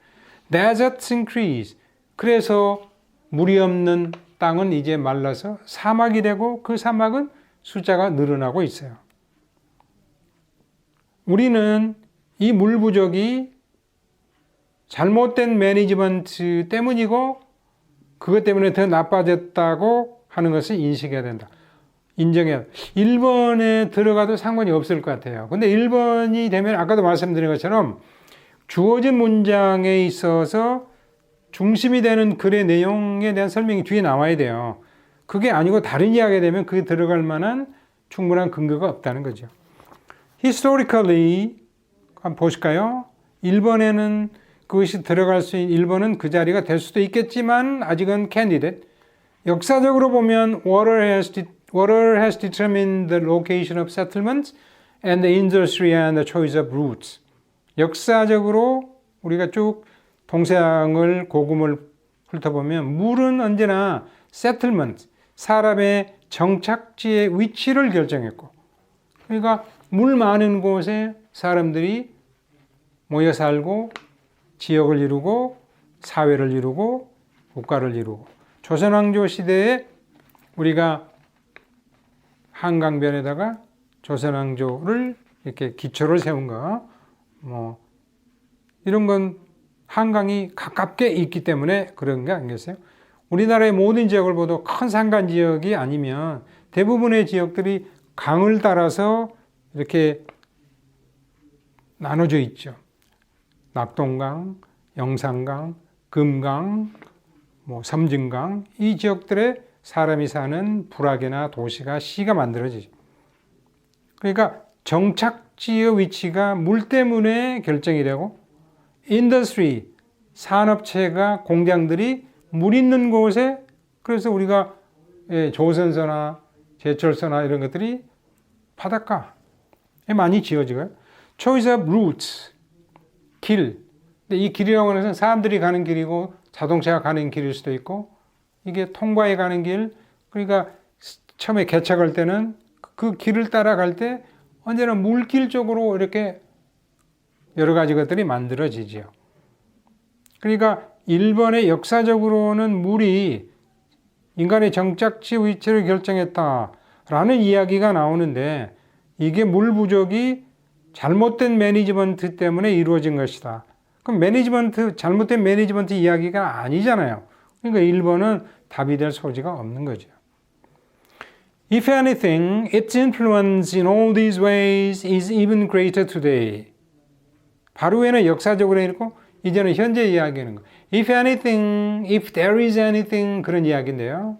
Deserts increase. 그래서 물이 없는 땅은 이제 말라서 사막이 되고 그 사막은 숫자가 늘어나고 있어요. 우리는 이 물 부족이 잘못된 매니지먼트 때문이고 그것 때문에 더 나빠졌다고 하는 것을 인식해야 된다. 인정해야. 1번에 들어가도 상관이 없을 것 같아요. 근데 1번이 되면 아까도 말씀드린 것처럼 주어진 문장에 있어서 중심이 되는 글의 내용에 대한 설명이 뒤에 나와야 돼요. 그게 아니고 다른 이야기가 되면 그게 들어갈 만한 충분한 근거가 없다는 거죠. Historically, 한번 보실까요? 1번에는 그것이 들어갈 수 있는 1번은 그 자리가 될 수도 있겠지만 아직은 candidate. 역사적으로 보면 water has determined the location of settlements and the industry and the choice of routes. 역사적으로 우리가 쭉 동서양을 고금을 훑어보면 물은 언제나 settlement, 사람의 정착지의 위치를 결정했고, 그러니까 물 많은 곳에 사람들이 모여 살고 지역을 이루고 사회를 이루고 국가를 이루고, 조선왕조 시대에 우리가 한강변에다가 조선왕조를 이렇게 기초를 세운 거, 이런 건 한강이 가깝게 있기 때문에 그런 게 아니겠어요? 우리나라의 모든 지역을 봐도 큰 산간 지역이 아니면 대부분의 지역들이 강을 따라서 이렇게 나눠져 있죠. 낙동강, 영산강, 금강, 섬진강, 이 지역들에 사람이 사는 불악이나 도시가 시가 만들어지죠. 그러니까 정착지의 위치가 물 때문에 결정이 되고, 인더스트리, 산업체가, 공장들이 물 있는 곳에, 그래서 우리가 조선소나 제철소나 이런 것들이 바닷가에 많이 지어지고요. Choice of routes, 길. 근데 이 길이라고 하는 것은 사람들이 가는 길이고 자동차가 가는 길일 수도 있고, 이게 통과에 가는 길, 그러니까 처음에 개척할 때는 그 길을 따라갈 때 언제나 물길 쪽으로 이렇게 여러 가지 것들이 만들어지지요. 그러니까 1번의 역사적으로는 물이 인간의 정착지 위치를 결정했다라는 이야기가 나오는데, 이게 물 부족이 잘못된 매니지먼트 때문에 이루어진 것이다. 그럼 잘못된 매니지먼트 이야기가 아니잖아요. 그러니까 1번은 답이 될 소지가 없는 거죠. If anything, its influence in all these ways is even greater today. 바로 위에는 역사적으로 읽고 이제는 현재 이야기하는 거. If anything, if there is anything, 그런 이야기인데요.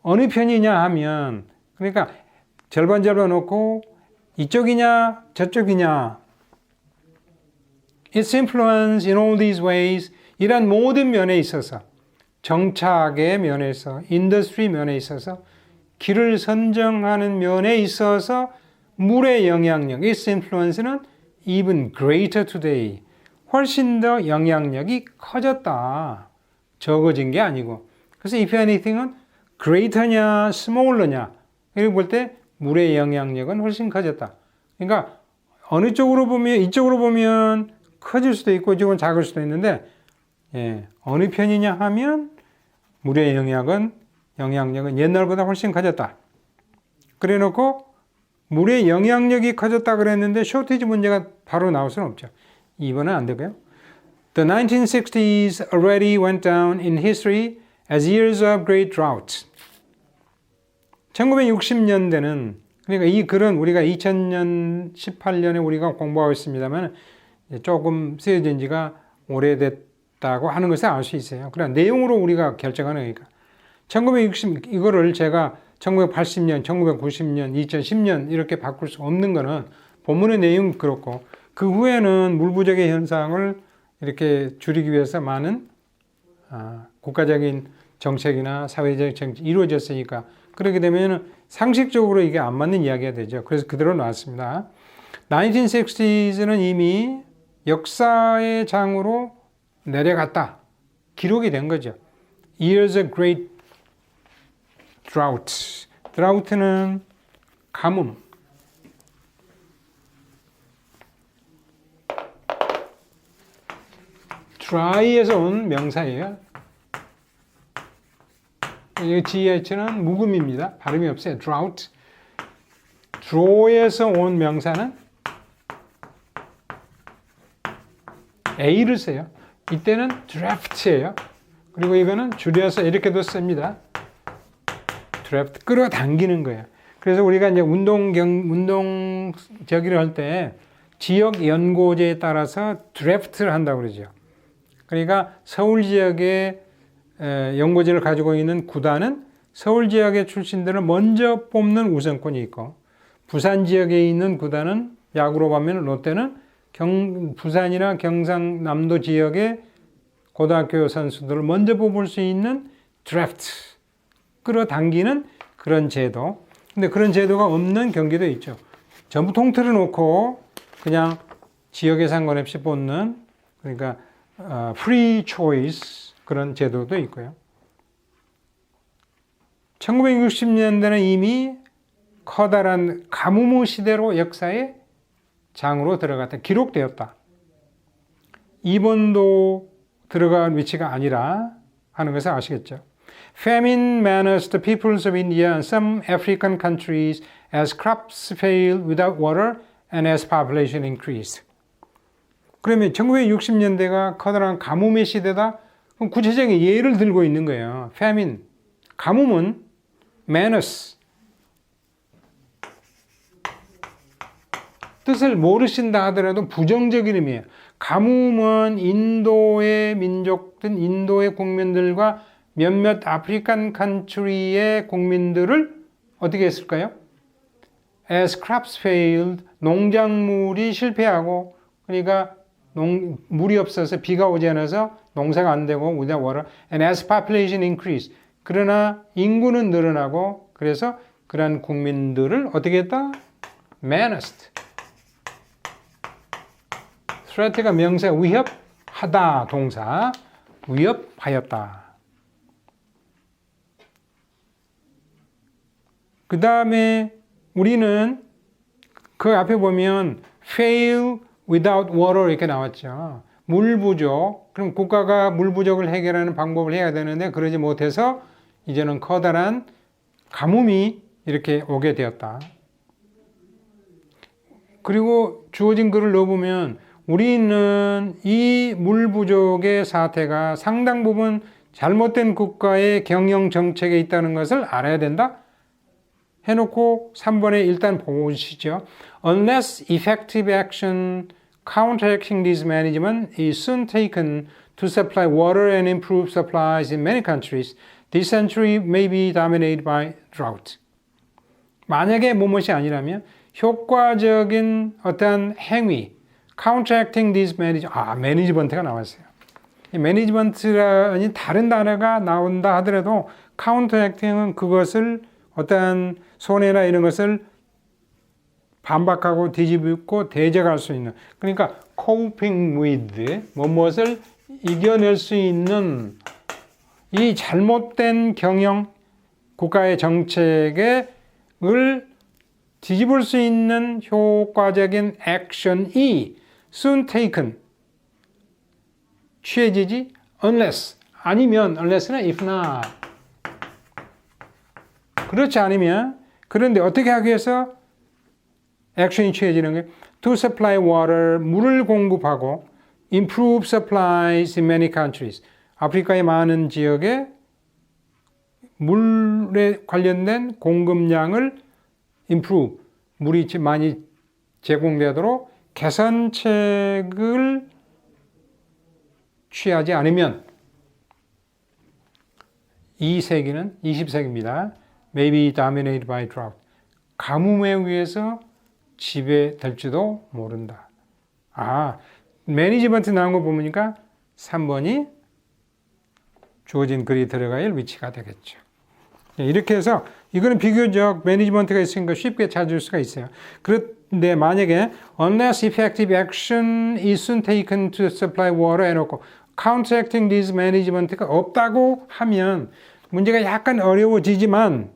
어느 편이냐 하면, 그러니까 절반 놓고 이쪽이냐 저쪽이냐. Its influence in all these ways, 이런 모든 면에 있어서, 정착의 면에서, 인더스트리 면에 있어서, 길을 선정하는 면에 있어서 물의 영향력, its influence는 even greater today, 훨씬 더 영향력이 커졌다. 적어진 게 아니고. 그래서 if anything은 greater냐 smaller냐, 이렇게 볼 때 물의 영향력은 훨씬 커졌다. 그러니까 어느 쪽으로 보면, 이쪽으로 보면 커질 수도 있고 이쪽은 작을 수도 있는데, 어느 편이냐 하면 물의 영향력은 옛날보다 훨씬 커졌다. 그래 놓고 물의 영향력이 커졌다 그랬는데 쇼티지 문제가 바로 나올 수는 없죠. 2번은 안 되고요. The 1960s already went down in history as years of great drought. 1960년대는, 그러니까 이 글은 우리가 2018년에 우리가 공부하고 있습니다만 조금 쓰여진 지가 오래됐다 있다고 하는 것을 알 수 있어요. 그러나 내용으로 우리가 결정하는 거니까. 1960 이거를 제가 1980년, 1990년, 2010년 이렇게 바꿀 수 없는 거는 본문의 내용 그렇고 그 후에는 물 부족의 현상을 이렇게 줄이기 위해서 많은 국가적인 정책이나 사회적 정책이 이루어졌으니까 그렇게 되면 상식적으로 이게 안 맞는 이야기가 되죠. 그래서 그대로 나왔습니다. 1960s는 이미 역사의 장으로 내려갔다. 기록이 된 거죠. Years of Great Drought. Drought는 가뭄. dry에서 온 명사예요. 이 GH는 묵음입니다. 발음이 없어요. drought. draw에서 온 명사는 A를 써요. 이때는 draft예요. 그리고 이거는 줄여서 이렇게도 씁니다. draft, 끌어당기는 거예요. 그래서 우리가 이제 운동 저기를 할 때 지역 연고제에 따라서 draft를 한다고 그러죠. 그러니까 서울 지역의 연고제를 가지고 있는 구단은 서울 지역의 출신들을 먼저 뽑는 우선권이 있고 부산 지역에 있는 구단은 야구로 보면 롯데는 부산이나 경상남도 지역의 고등학교 선수들을 먼저 뽑을 수 있는 드래프트, 끌어당기는 그런 제도. 근데 그런 제도가 없는 경기도 있죠. 전부 통틀어 놓고 그냥 지역에 상관없이 뽑는, 그러니까 free choice 그런 제도도 있고요. 1960년대는 이미 커다란 가뭄의 시대로 역사의 장으로 들어갔다. 기록되었다. 이번도 들어간 위치가 아니라 하는 것을 아시겠죠. Famine menaced the peoples of India and some African countries as crops failed without water and as population increased. 그러면 1960년대가 커다란 가뭄의 시대다? 그럼 구체적인 예를 들고 있는 거예요. Famine. 가뭄은 menace. 뜻을 모르신다 하더라도 부정적인 의미예요. 가뭄은 인도의 민족들, 인도의 국민들과 몇몇 아프리칸 컨트리의 국민들을 어떻게 했을까요? As crops failed, 농작물이 실패하고, 그러니까 물이 없어서 비가 오지 않아서 농사가 안 되고 without water, and as population increased. 그러나 인구는 늘어나고, 그래서 그러한 국민들을 어떻게 했다? menaced. threat가 명사, 위협하다 동사, 위협하였다. 그 다음에 우리는 그 앞에 보면 fail without water 이렇게 나왔죠. 물 부족. 그럼 국가가 물 부족을 해결하는 방법을 해야 되는데 그러지 못해서 이제는 커다란 가뭄이 이렇게 오게 되었다. 그리고 주어진 글을 넣어보면 우리는 이 물 부족의 사태가 상당 부분 잘못된 국가의 경영 정책에 있다는 것을 알아야 된다. 해놓고 3번에 일단 보시죠. Unless effective action counteracting this management is soon taken to supply water and improve supplies in many countries, this century may be dominated by drought. 만약에 무엇이 아니라면 효과적인 어떤 행위, counteracting this management, 매니지먼트가 나왔어요. 이 매니지먼트라는 다른 단어가 나온다 하더라도 counteracting은 그것을 어떤 손해나 이런 것을 반박하고 뒤집고 대적할 수 있는, 그러니까 coping with, 무엇을 이겨낼 수 있는 이 잘못된 경영, 국가의 정책을 뒤집을 수 있는 효과적인 액션이 soon taken, 취해지지, unless, 아니면, unless는 if not. 그렇지 않으면, 그런데 어떻게 하기 위해서 액션이 취해지는 거예요? To supply water, 물을 공급하고 improve supplies in many countries. 아프리카의 많은 지역에 물에 관련된 공급량을 improve, 물이 많이 제공되도록 개선책을 취하지 않으면 이 세기는 20세기입니다. Maybe dominated by drought. 가뭄에 의해서 지배될지도 모른다. 매니지먼트 나온 거 보니까 3번이 주어진 글이 들어갈 위치가 되겠죠. 이렇게 해서 이거는 비교적 매니지먼트가 있으니까 쉽게 찾을 수가 있어요. 그런데 만약에 unless effective action is soon taken to supply water 해놓고 counteracting this management가 없다고 하면 문제가 약간 어려워지지만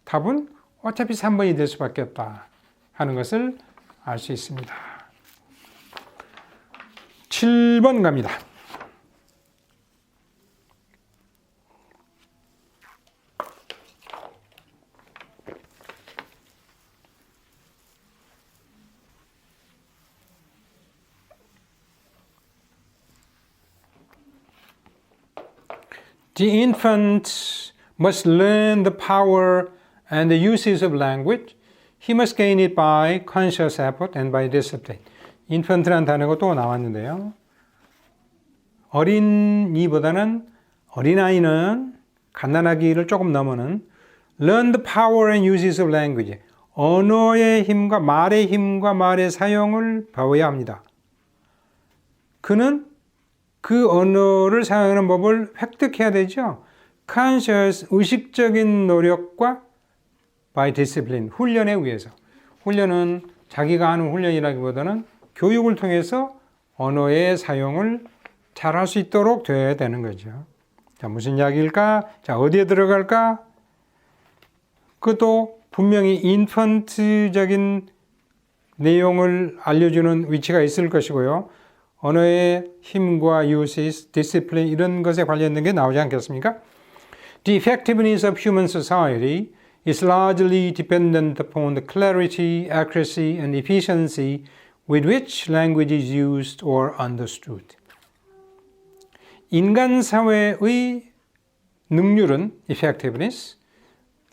답은 어차피 3번이 될 수밖에 없다 하는 것을 알 수 있습니다. 7번 갑니다. The infant must learn the power and the uses of language. He must gain it by conscious effort and by discipline. infant라는 단어가 또 나왔는데요. 어린이보다는 어린아이는 갓난아기를 조금 넘어는 learn the power and uses of language. 언어의 힘과 말의 사용을 배워야 합니다. 그는 그 언어를 사용하는 법을 획득해야 되죠. conscious, 의식적인 노력과 by discipline, 훈련에 의해서. 훈련은 자기가 하는 훈련이라기보다는 교육을 통해서 언어의 사용을 잘할 수 있도록 되어야 되는 거죠. 자, 무슨 이야기일까? 자, 어디에 들어갈까? 그것도 분명히 인펀트적인 내용을 알려주는 위치가 있을 것이고요. 언어의 힘과 uses, discipline 이런 것에 관련된 게 나오지 않겠습니까? The effectiveness of human society is largely dependent upon the clarity, accuracy, and efficiency with which language is used or understood. 인간 사회의 능률은 effectiveness,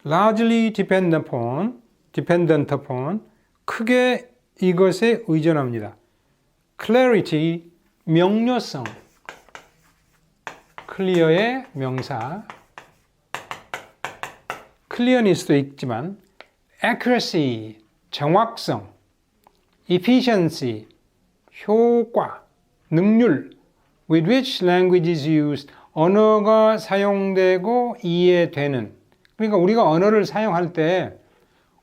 largely dependent upon 크게 이것에 의존합니다. clarity, 명료성, clear의 명사, clearness도 있지만 accuracy, 정확성, efficiency, 효과, 능률, with which language is used, 언어가 사용되고 이해되는. 그러니까 우리가 언어를 사용할 때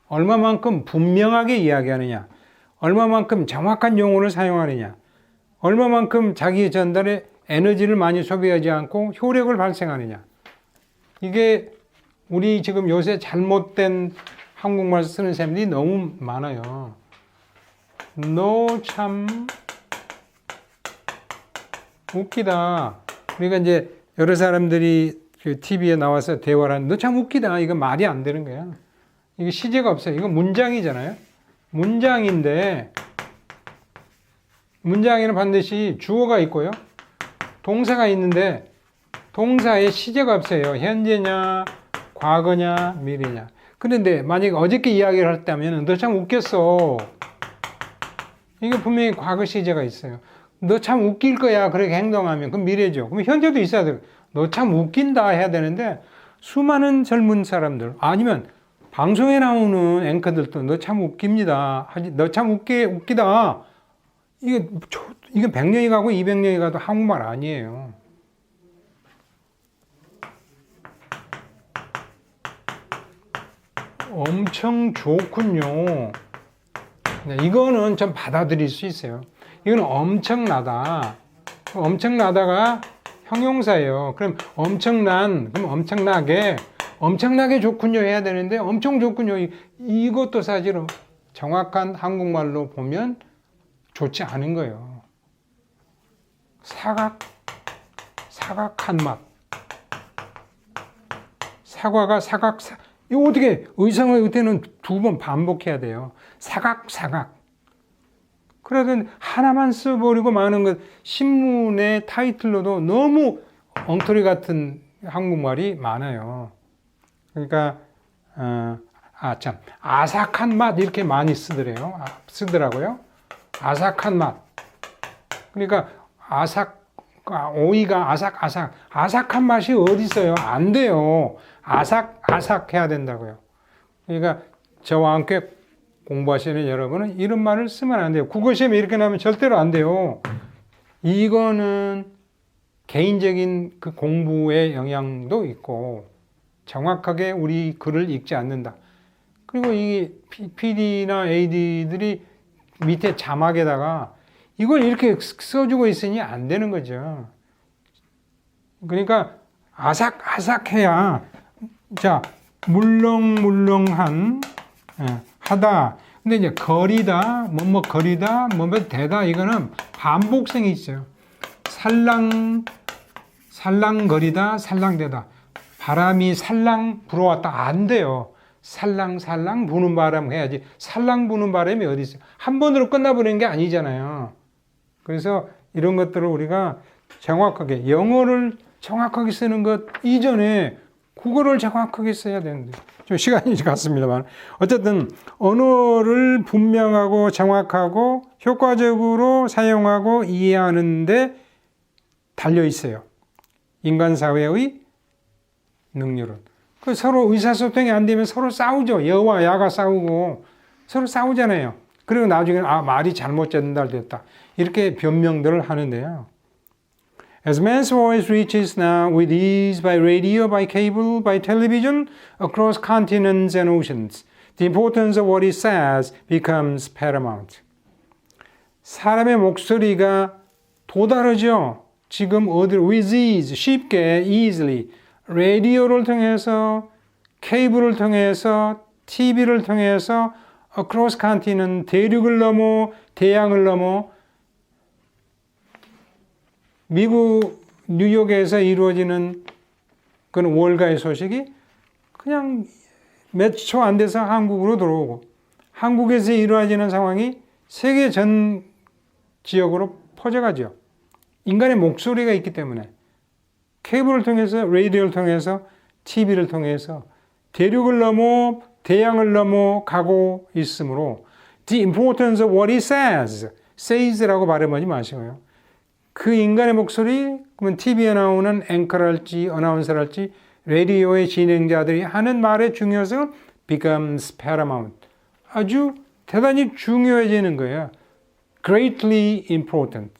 얼마만큼 분명하게 이야기하느냐, 얼마만큼 정확한 용어를 사용하느냐, 얼마만큼 자기 전달에 에너지를 많이 소비하지 않고 효력을 발생하느냐. 이게 우리 지금 요새 잘못된 한국말 쓰는 사람들이 너무 많아요. 너 참 웃기다. 그러니까 이제 여러 사람들이 그 TV에 나와서 대화를 하는 너 참 웃기다. 이거 말이 안 되는 거야. 이게 시제가 없어요. 이거 문장이잖아요. 문장인데 문장에는 반드시 주어가 있고요. 동사가 있는데 동사에 시제가 없어요. 현재냐, 과거냐, 미래냐. 그런데 만약에 어저께 이야기를 했다면 너 참 웃겼어. 이게 분명히 과거 시제가 있어요. 너 참 웃길 거야. 그렇게 행동하면. 그럼 미래죠. 그럼 현재도 있어야 돼요. 너 참 웃긴다 해야 되는데 수많은 젊은 사람들 아니면 방송에 나오는 앵커들도 너 참 웃깁니다. 너 참 웃기다. 이게 100년이 가고 200년이 가도 한국말 아니에요. 엄청 좋군요. 네, 이거는 좀 받아들일 수 있어요. 이거는 엄청나다. 엄청나다가 형용사예요. 그럼 엄청난, 그럼 엄청나게 좋군요 해야 되는데 엄청 좋군요. 이것도 사실은 정확한 한국말로 보면 좋지 않은 거예요. 사각한 맛. 사과가 이거 어떻게 의성의 의태는 2번 반복해야 돼요. 사각. 그러던 하나만 써버리고 많은 것 신문의 타이틀로도 너무 엉터리 같은 한국말이 많아요. 그러니까 아삭한 맛 이렇게 많이 쓰더라고요. 아삭한 맛. 그러니까 오이가 아삭한 맛이 어디 있어요? 안 돼요. 아삭 해야 된다고요. 그러니까 저와 함께 공부하시는 여러분은 이런 말을 쓰면 안 돼요. 국어시험에 이렇게 나오면 절대로 안 돼요. 이거는 개인적인 그 공부의 영향도 있고 정확하게 우리 글을 읽지 않는다. 그리고 이 PD나 AD들이 밑에 자막에다가 이걸 이렇게 써주고 있으니 안 되는 거죠. 그러니까 아삭아삭해야 자 물렁물렁한 하다. 근데 이제 거리다, 거리다, 되다 이거는 반복성이 있어요. 살랑거리다, 살랑되다. 바람이 살랑 불어왔다. 안 돼요. 살랑 부는 바람 해야지. 살랑 부는 바람이 어디 있어요? 한 번으로 끝나버리는 게 아니잖아요. 그래서 이런 것들을 우리가 정확하게 영어를 정확하게 쓰는 것 이전에 국어를 정확하게 써야 되는데 좀 시간이 갔습니다만 어쨌든 언어를 분명하고 정확하고 효과적으로 사용하고 이해하는데 달려 있어요. 인간 사회의 능률은. 그 서로 의사소통이 안 되면 서로 싸우죠. 여와 야가 싸우고 서로 싸우잖아요. 그리고 나중에 말이 잘못 전달됐다. 이렇게 변명들을 하는데요. As man's voice reaches now with ease by radio, by cable, by television, across continents and oceans, the importance of what he says becomes paramount. 사람의 목소리가 도다르죠. 지금 with ease, 쉽게, easily, 라디오를 통해서, 케이블을 통해서, TV를 통해서, across continent, 대륙을 넘어, 대양을 넘어, 미국 뉴욕에서 이루어지는 그런 월가의 소식이 그냥 몇 초 안 돼서 한국으로 들어오고 한국에서 이루어지는 상황이 세계 전 지역으로 퍼져가죠. 인간의 목소리가 있기 때문에 케이블을 통해서 라디오를 통해서 TV를 통해서 대륙을 넘어 대양을 넘어 가고 있으므로 the importance of what he says라고 발음하지 마시고요. 그 인간의 목소리, 그러면 TV에 나오는 앵커랄지 어나운서랄지 라디오의 진행자들이 하는 말의 중요성은 becomes paramount. 아주 대단히 중요해지는 거예요. Greatly important.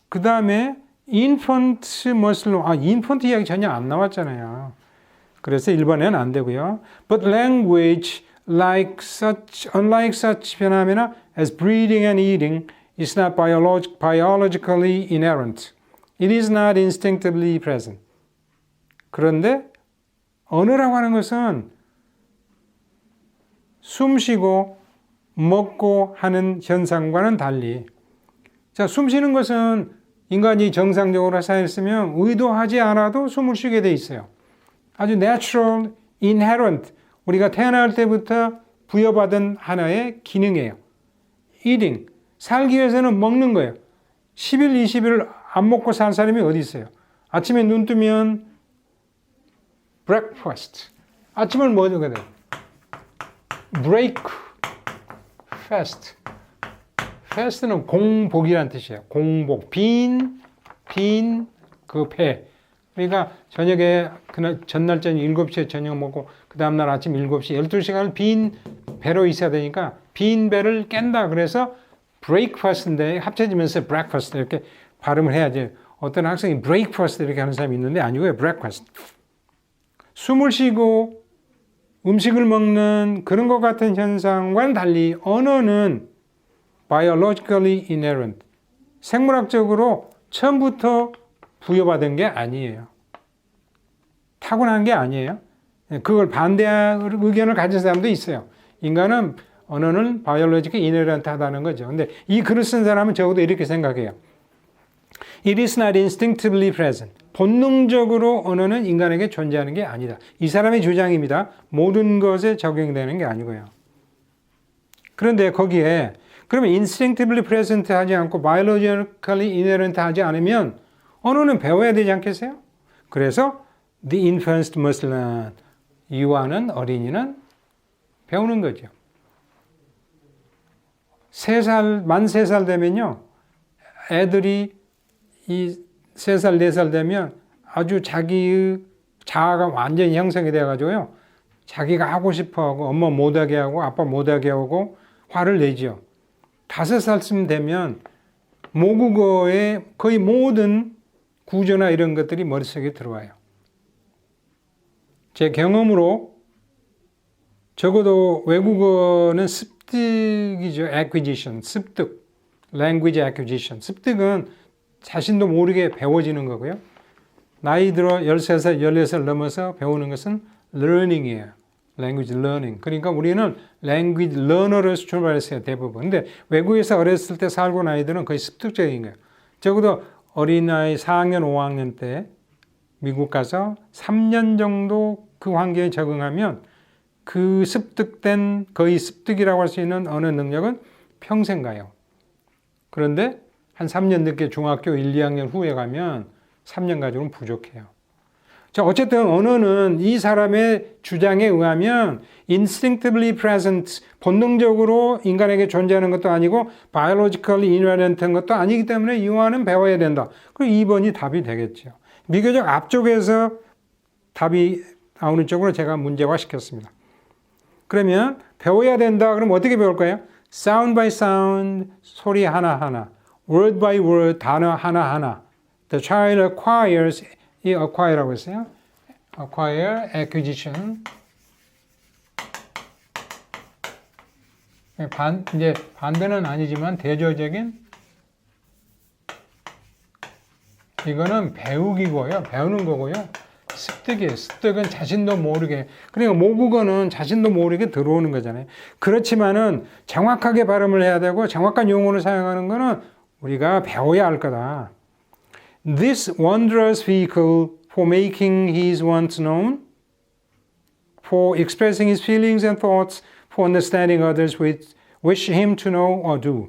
그 다음에 infant must learn. infant 이야기 전혀 안 나왔잖아요. 그래서 1번에는 안 되고요. But language, unlike such phenomena as breathing and eating, is not biologically inherent. It is not instinctively present. 그런데 언어라고 하는 것은 숨쉬고 먹고 하는 현상과는 달리 자, 숨쉬는 것은 인간이 정상적으로 살았으면 의도하지 않아도 숨을 쉬게 돼 있어요. 아주 natural, inherent, 우리가 태어날 때부터 부여받은 하나의 기능이에요. eating, 살기 위해서는 먹는 거예요. 10일, 20일 안 먹고 산 사람이 어디 있어요? 아침에 눈 뜨면 breakfast, 아침을 뭐 먹어야 돼요? break, fast. fast는 공복이라는 뜻이에요. 공복, 빈, 그 배. 그러니까 저녁에 그날 전날 저녁 7시에 저녁 먹고 그 다음날 아침 7시 12시간을 빈 배로 있어야 되니까 빈 배를 깬다. 그래서 breakfast인데 합쳐지면서 breakfast 이렇게 발음을 해야지. 어떤 학생이 breakfast 이렇게 하는 사람이 있는데 아니고요. breakfast. 숨을 쉬고 음식을 먹는 그런 것 같은 현상과는 달리 언어는 biologically inherent. 생물학적으로 처음부터 부여받은 게 아니에요. 타고난 게 아니에요. 그걸 반대할 의견을 가진 사람도 있어요. 인간은 언어는 biologically inherent하다는 거죠. 근데 이 글을 쓴 사람은 적어도 이렇게 생각해요. It is not instinctively present. 본능적으로 언어는 인간에게 존재하는 게 아니다. 이 사람의 주장입니다. 모든 것에 적용되는 게 아니고요. 그런데 거기에 그러면 instinctively present 하지 않고 biologically inherent 하지 않으면 언어는 배워야 되지 않겠어요? 그래서 the infant must learn. 유아는 어린이는 배우는 거죠. 만 3살 되면요. 애들이 이 3살, 4살 되면 아주 자기의 자아가 완전히 형성이 돼가지고요. 자기가 하고 싶어 하고 엄마 못하게 하고 아빠 못하게 하고 화를 내죠. 5살쯤 되면 모국어의 거의 모든 구조나 이런 것들이 머릿속에 들어와요. 제 경험으로 적어도 외국어는 습득이죠. acquisition, 습득. language acquisition. 습득은 자신도 모르게 배워지는 거고요. 나이 들어 13살, 14살 넘어서 배우는 것은 learning이에요. language learning. 그러니까 우리는 language learner로서 출발했어요. 대부분. 근데 외국에서 어렸을 때 살고 난 아이들은 거의 습득적인 거예요. 적어도 어린아이 4학년, 5학년 때 미국 가서 3년 정도 그 환경에 적응하면 그 습득된 거의 습득이라고 할 수 있는 언어 능력은 평생 가요. 그런데 한 3년 늦게 중학교 1, 2학년 후에 가면 3년 가지고는 부족해요. 자, 어쨌든 언어는 이 사람의 주장에 의하면 instinctively present, 본능적으로 인간에게 존재하는 것도 아니고 biologically inherent한 것도 아니기 때문에 이와는 배워야 된다. 그럼 2번이 답이 되겠죠. 비교적 앞쪽에서 답이 나오는 쪽으로 제가 문제화 시켰습니다. 그러면 배워야 된다. 그럼 어떻게 배울까요? sound by sound, 소리 하나하나, word by word, 단어 하나하나. The child acquires, 이 acquire라고 했어요. acquire, acquisition. 이제 반대는 아니지만 대조적인 이거는 배우기고요. 배우는 거고요. 습득이에요. 습득은 자신도 모르게. 그러니까 모국어는 자신도 모르게 들어오는 거잖아요. 그렇지만은 정확하게 발음을 해야 되고 정확한 용어를 사용하는 거는 우리가 배워야 할 거다. This wondrous vehicle for making his wants known, for expressing his feelings and thoughts, for understanding others wish him to know or do.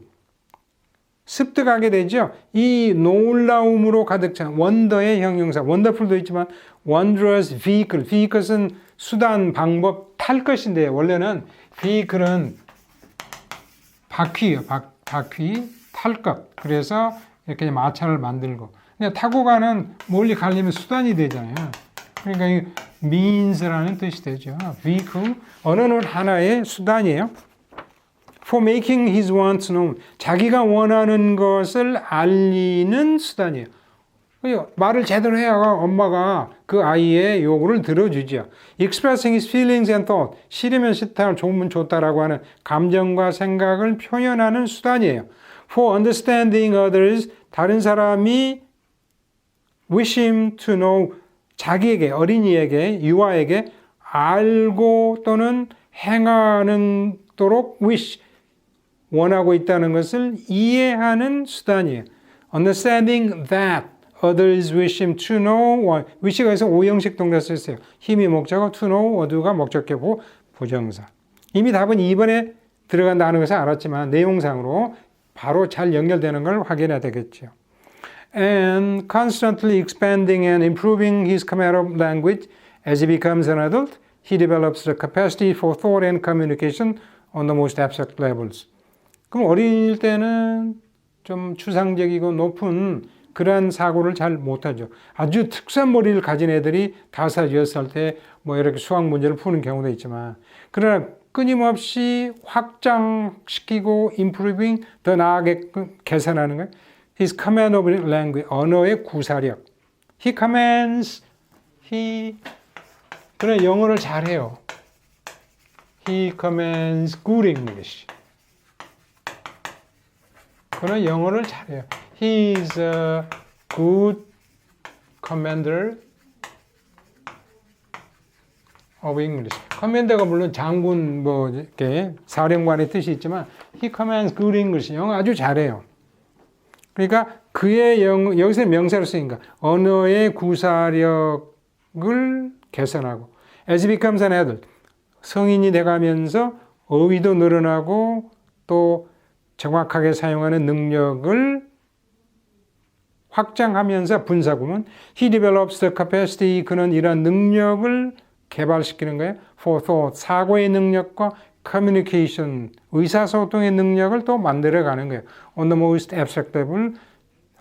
습득하게 되죠. 이 놀라움으로 가득 찬 원더의 형용사, wonderful도 있지만 wondrous vehicle, vehicle은 수단, 방법, 탈 것인데 원래는 vehicle은 바퀴예요. 바퀴, 탈 것. 그래서 이렇게 마차를 만들고. 근데 타고 가는 멀리 가려면 수단이 되잖아요. 그러니까 이 means라는 뜻이 되죠. vehicle, 언어는 하나의 수단이에요. For making his wants known. 자기가 원하는 것을 알리는 수단이에요. 말을 제대로 해야 엄마가 그 아이의 요구를 들어주죠. Expressing his feelings and thought. 싫으면 싫다, 좋으면 좋다라고 하는 감정과 생각을 표현하는 수단이에요. For understanding others. 다른 사람이 wish him to know. 자기에게, 어린이에게, 유아에게 알고 또는 행하는 도록 wish. 원하고 있다는 것을 이해하는 수단이에요. Understanding that others wish him to know. wish가 해서 오형식 동사를 썼어요. 힘이 목적어, to know, or가 목적격고 부정사. 이미 답은 2번에 들어간다는 것을 알았지만 내용상으로 바로 잘 연결되는 걸 확인해야 되겠죠. And constantly expanding and improving his command of language as he becomes an adult, he develops the capacity for thought and communication on the most abstract levels. 그럼 어릴 때는 좀 추상적이고 높은 그러한 사고를 잘 못하죠. 아주 특수한 머리를 가진 애들이 5살, 6살 때 뭐 이렇게 수학 문제를 푸는 경우도 있지만 그러나 끊임없이 확장시키고 improving, 더 나아게 개선하는 거예요. His command of language, 언어의 구사력. He commands, 그런 영어를 잘해요. He commands good English. 그는 영어를 잘해요. He is a good commander of English. 커맨더가 물론 장군 뭐 이렇게 사령관의 뜻이 있지만 he commands good English. 영어 아주 잘해요. 그러니까 그의 여기서 명사로 쓰니까 언어의 구사력을 개선하고 as he becomes an adult. 성인이 돼가면서 어휘도 늘어나고 또 정확하게 사용하는 능력을 확장하면서 분사구문 he develops the capacity. 그는 이런 능력을 개발시키는 거예요. for thought. 사고의 능력과 communication. 의사소통의 능력을 또 만들어가는 거예요. on the most abstract level.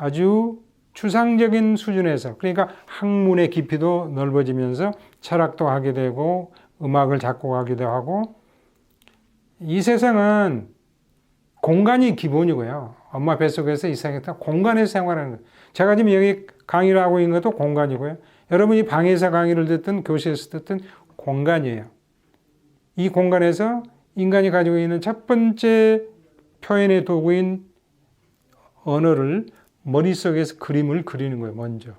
아주 추상적인 수준에서, 그러니까 학문의 깊이도 넓어지면서 철학도 하게 되고 음악을 작곡하기도 하고, 이 세상은 공간이 기본이고요. 엄마 뱃속에서 이 세상에 다 공간에서 생활하는 거예요. 제가 지금 여기 강의를 하고 있는 것도 공간이고요. 여러분이 방에서 강의를 듣든 교실에서 듣든 공간이에요. 이 공간에서 인간이 가지고 있는 첫 번째 표현의 도구인 언어를 머릿속에서 그림을 그리는 거예요, 먼저.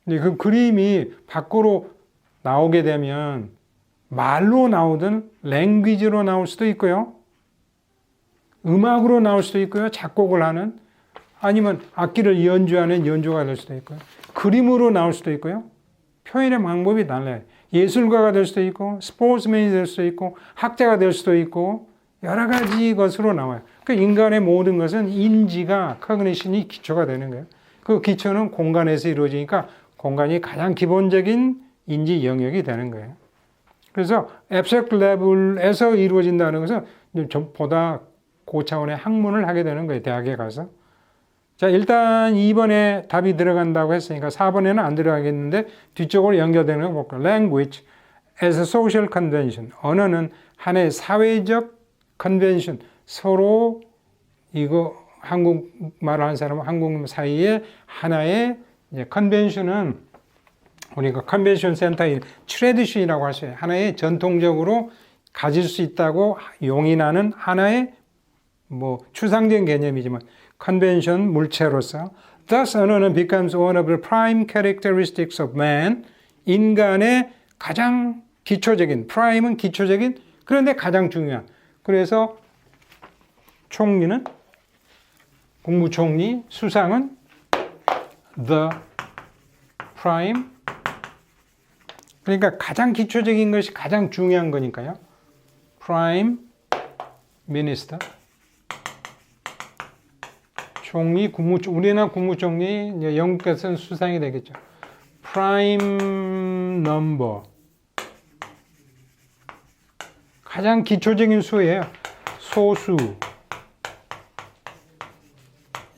근데 그 그림이 밖으로 나오게 되면 말로 나오든 랭귀지로 나올 수도 있고요. 음악으로 나올 수도 있고요. 작곡을 하는, 아니면 악기를 연주하는 연주가 될 수도 있고요. 그림으로 나올 수도 있고요. 표현의 방법이 달라요. 예술가가 될 수도 있고, 스포츠맨이 될 수도 있고, 학자가 될 수도 있고, 여러 가지 것으로 나와요. 그 인간의 모든 것은 인지가, 커그니션이 기초가 되는 거예요. 그 기초는 공간에서 이루어지니까 공간이 가장 기본적인 인지 영역이 되는 거예요. 그래서 abstract level에서 이루어진다는 것은 좀 보다 고차원의 학문을 하게 되는 거예요. 대학에 가서. 자, 일단 2번에 답이 들어간다고 했으니까 4번에는 안 들어가겠는데 뒤쪽으로 연결되는 거 볼까요? Language as a social convention. 언어는 하나의 사회적 convention. 서로 이거 한국말을 하는 사람과 한국말 사이에 하나의 convention은 우리가 컨벤션 센터의 트레디션이라고 하셔요. 하나의 전통적으로 가질 수 있다고 용인하는 하나의 추상적인 개념이지만 컨벤션 물체로서 Thus 언어는 becomes one of the prime characteristics of man. 인간의 가장 기초적인, prime은 기초적인, 그런데 가장 중요한. 그래서 총리는 국무총리, 수상은 the prime. 그러니까 가장 기초적인 것이 가장 중요한 거니까요. prime minister. 총리, 우리나라 국무총리, 영국에서는 수상이 되겠죠. prime number. 가장 기초적인 수예요. 소수.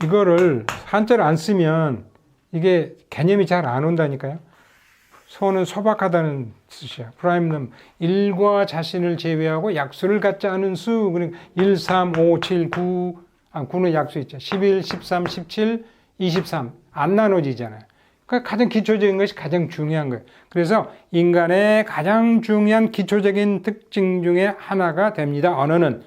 이거를 한자를 안 쓰면 이게 개념이 잘 안 온다니까요. 소는 소박하다는 뜻이야. 프라임은 1과 자신을 제외하고 약수를 갖지 않은 수. 그러니까 1, 3, 5, 7, 9. 9는 약수 있죠. 11, 13, 17, 23. 안 나눠지잖아요. 그러니까 가장 기초적인 것이 가장 중요한 거예요. 그래서 인간의 가장 중요한 기초적인 특징 중에 하나가 됩니다. 언어는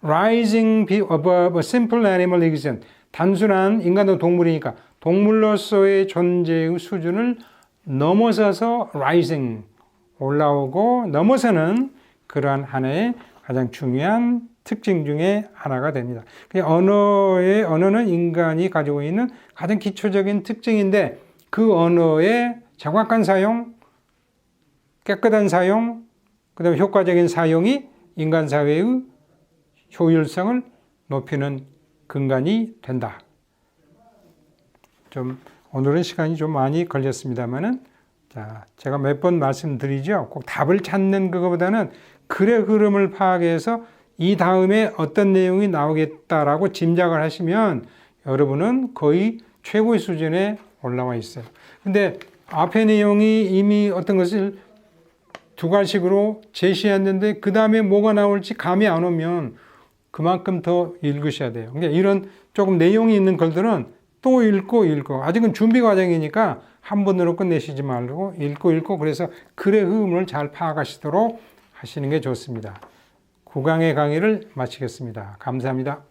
rising above a simple animal existence. 단순한 인간도 동물이니까 동물로서의 존재의 수준을 넘어서서 rising, 올라오고 넘어서는 그러한 하나의 가장 중요한 특징 중에 하나가 됩니다. 언어는 인간이 가지고 있는 가장 기초적인 특징인데 그 언어의 정확한 사용, 깨끗한 사용, 그 다음에 효과적인 사용이 인간 사회의 효율성을 높이는 근간이 된다. 오늘은 시간이 좀 많이 걸렸습니다만은, 자, 제가 몇 번 말씀드리죠. 꼭 답을 찾는 그거보다는 글의 흐름을 파악해서 이 다음에 어떤 내용이 나오겠다라고 짐작을 하시면 여러분은 거의 최고의 수준에 올라와 있어요. 근데 앞의 내용이 이미 어떤 것을 두 가지식으로 제시했는데 그 다음에 뭐가 나올지 감이 안 오면 그만큼 더 읽으셔야 돼요. 그러니까 이런 조금 내용이 있는 글들은 또 읽고 아직은 준비 과정이니까 한 번으로 끝내시지 말고 읽고 그래서 글의 흐름을 잘 파악하시도록 하시는 게 좋습니다. 9강의 강의를 마치겠습니다. 감사합니다.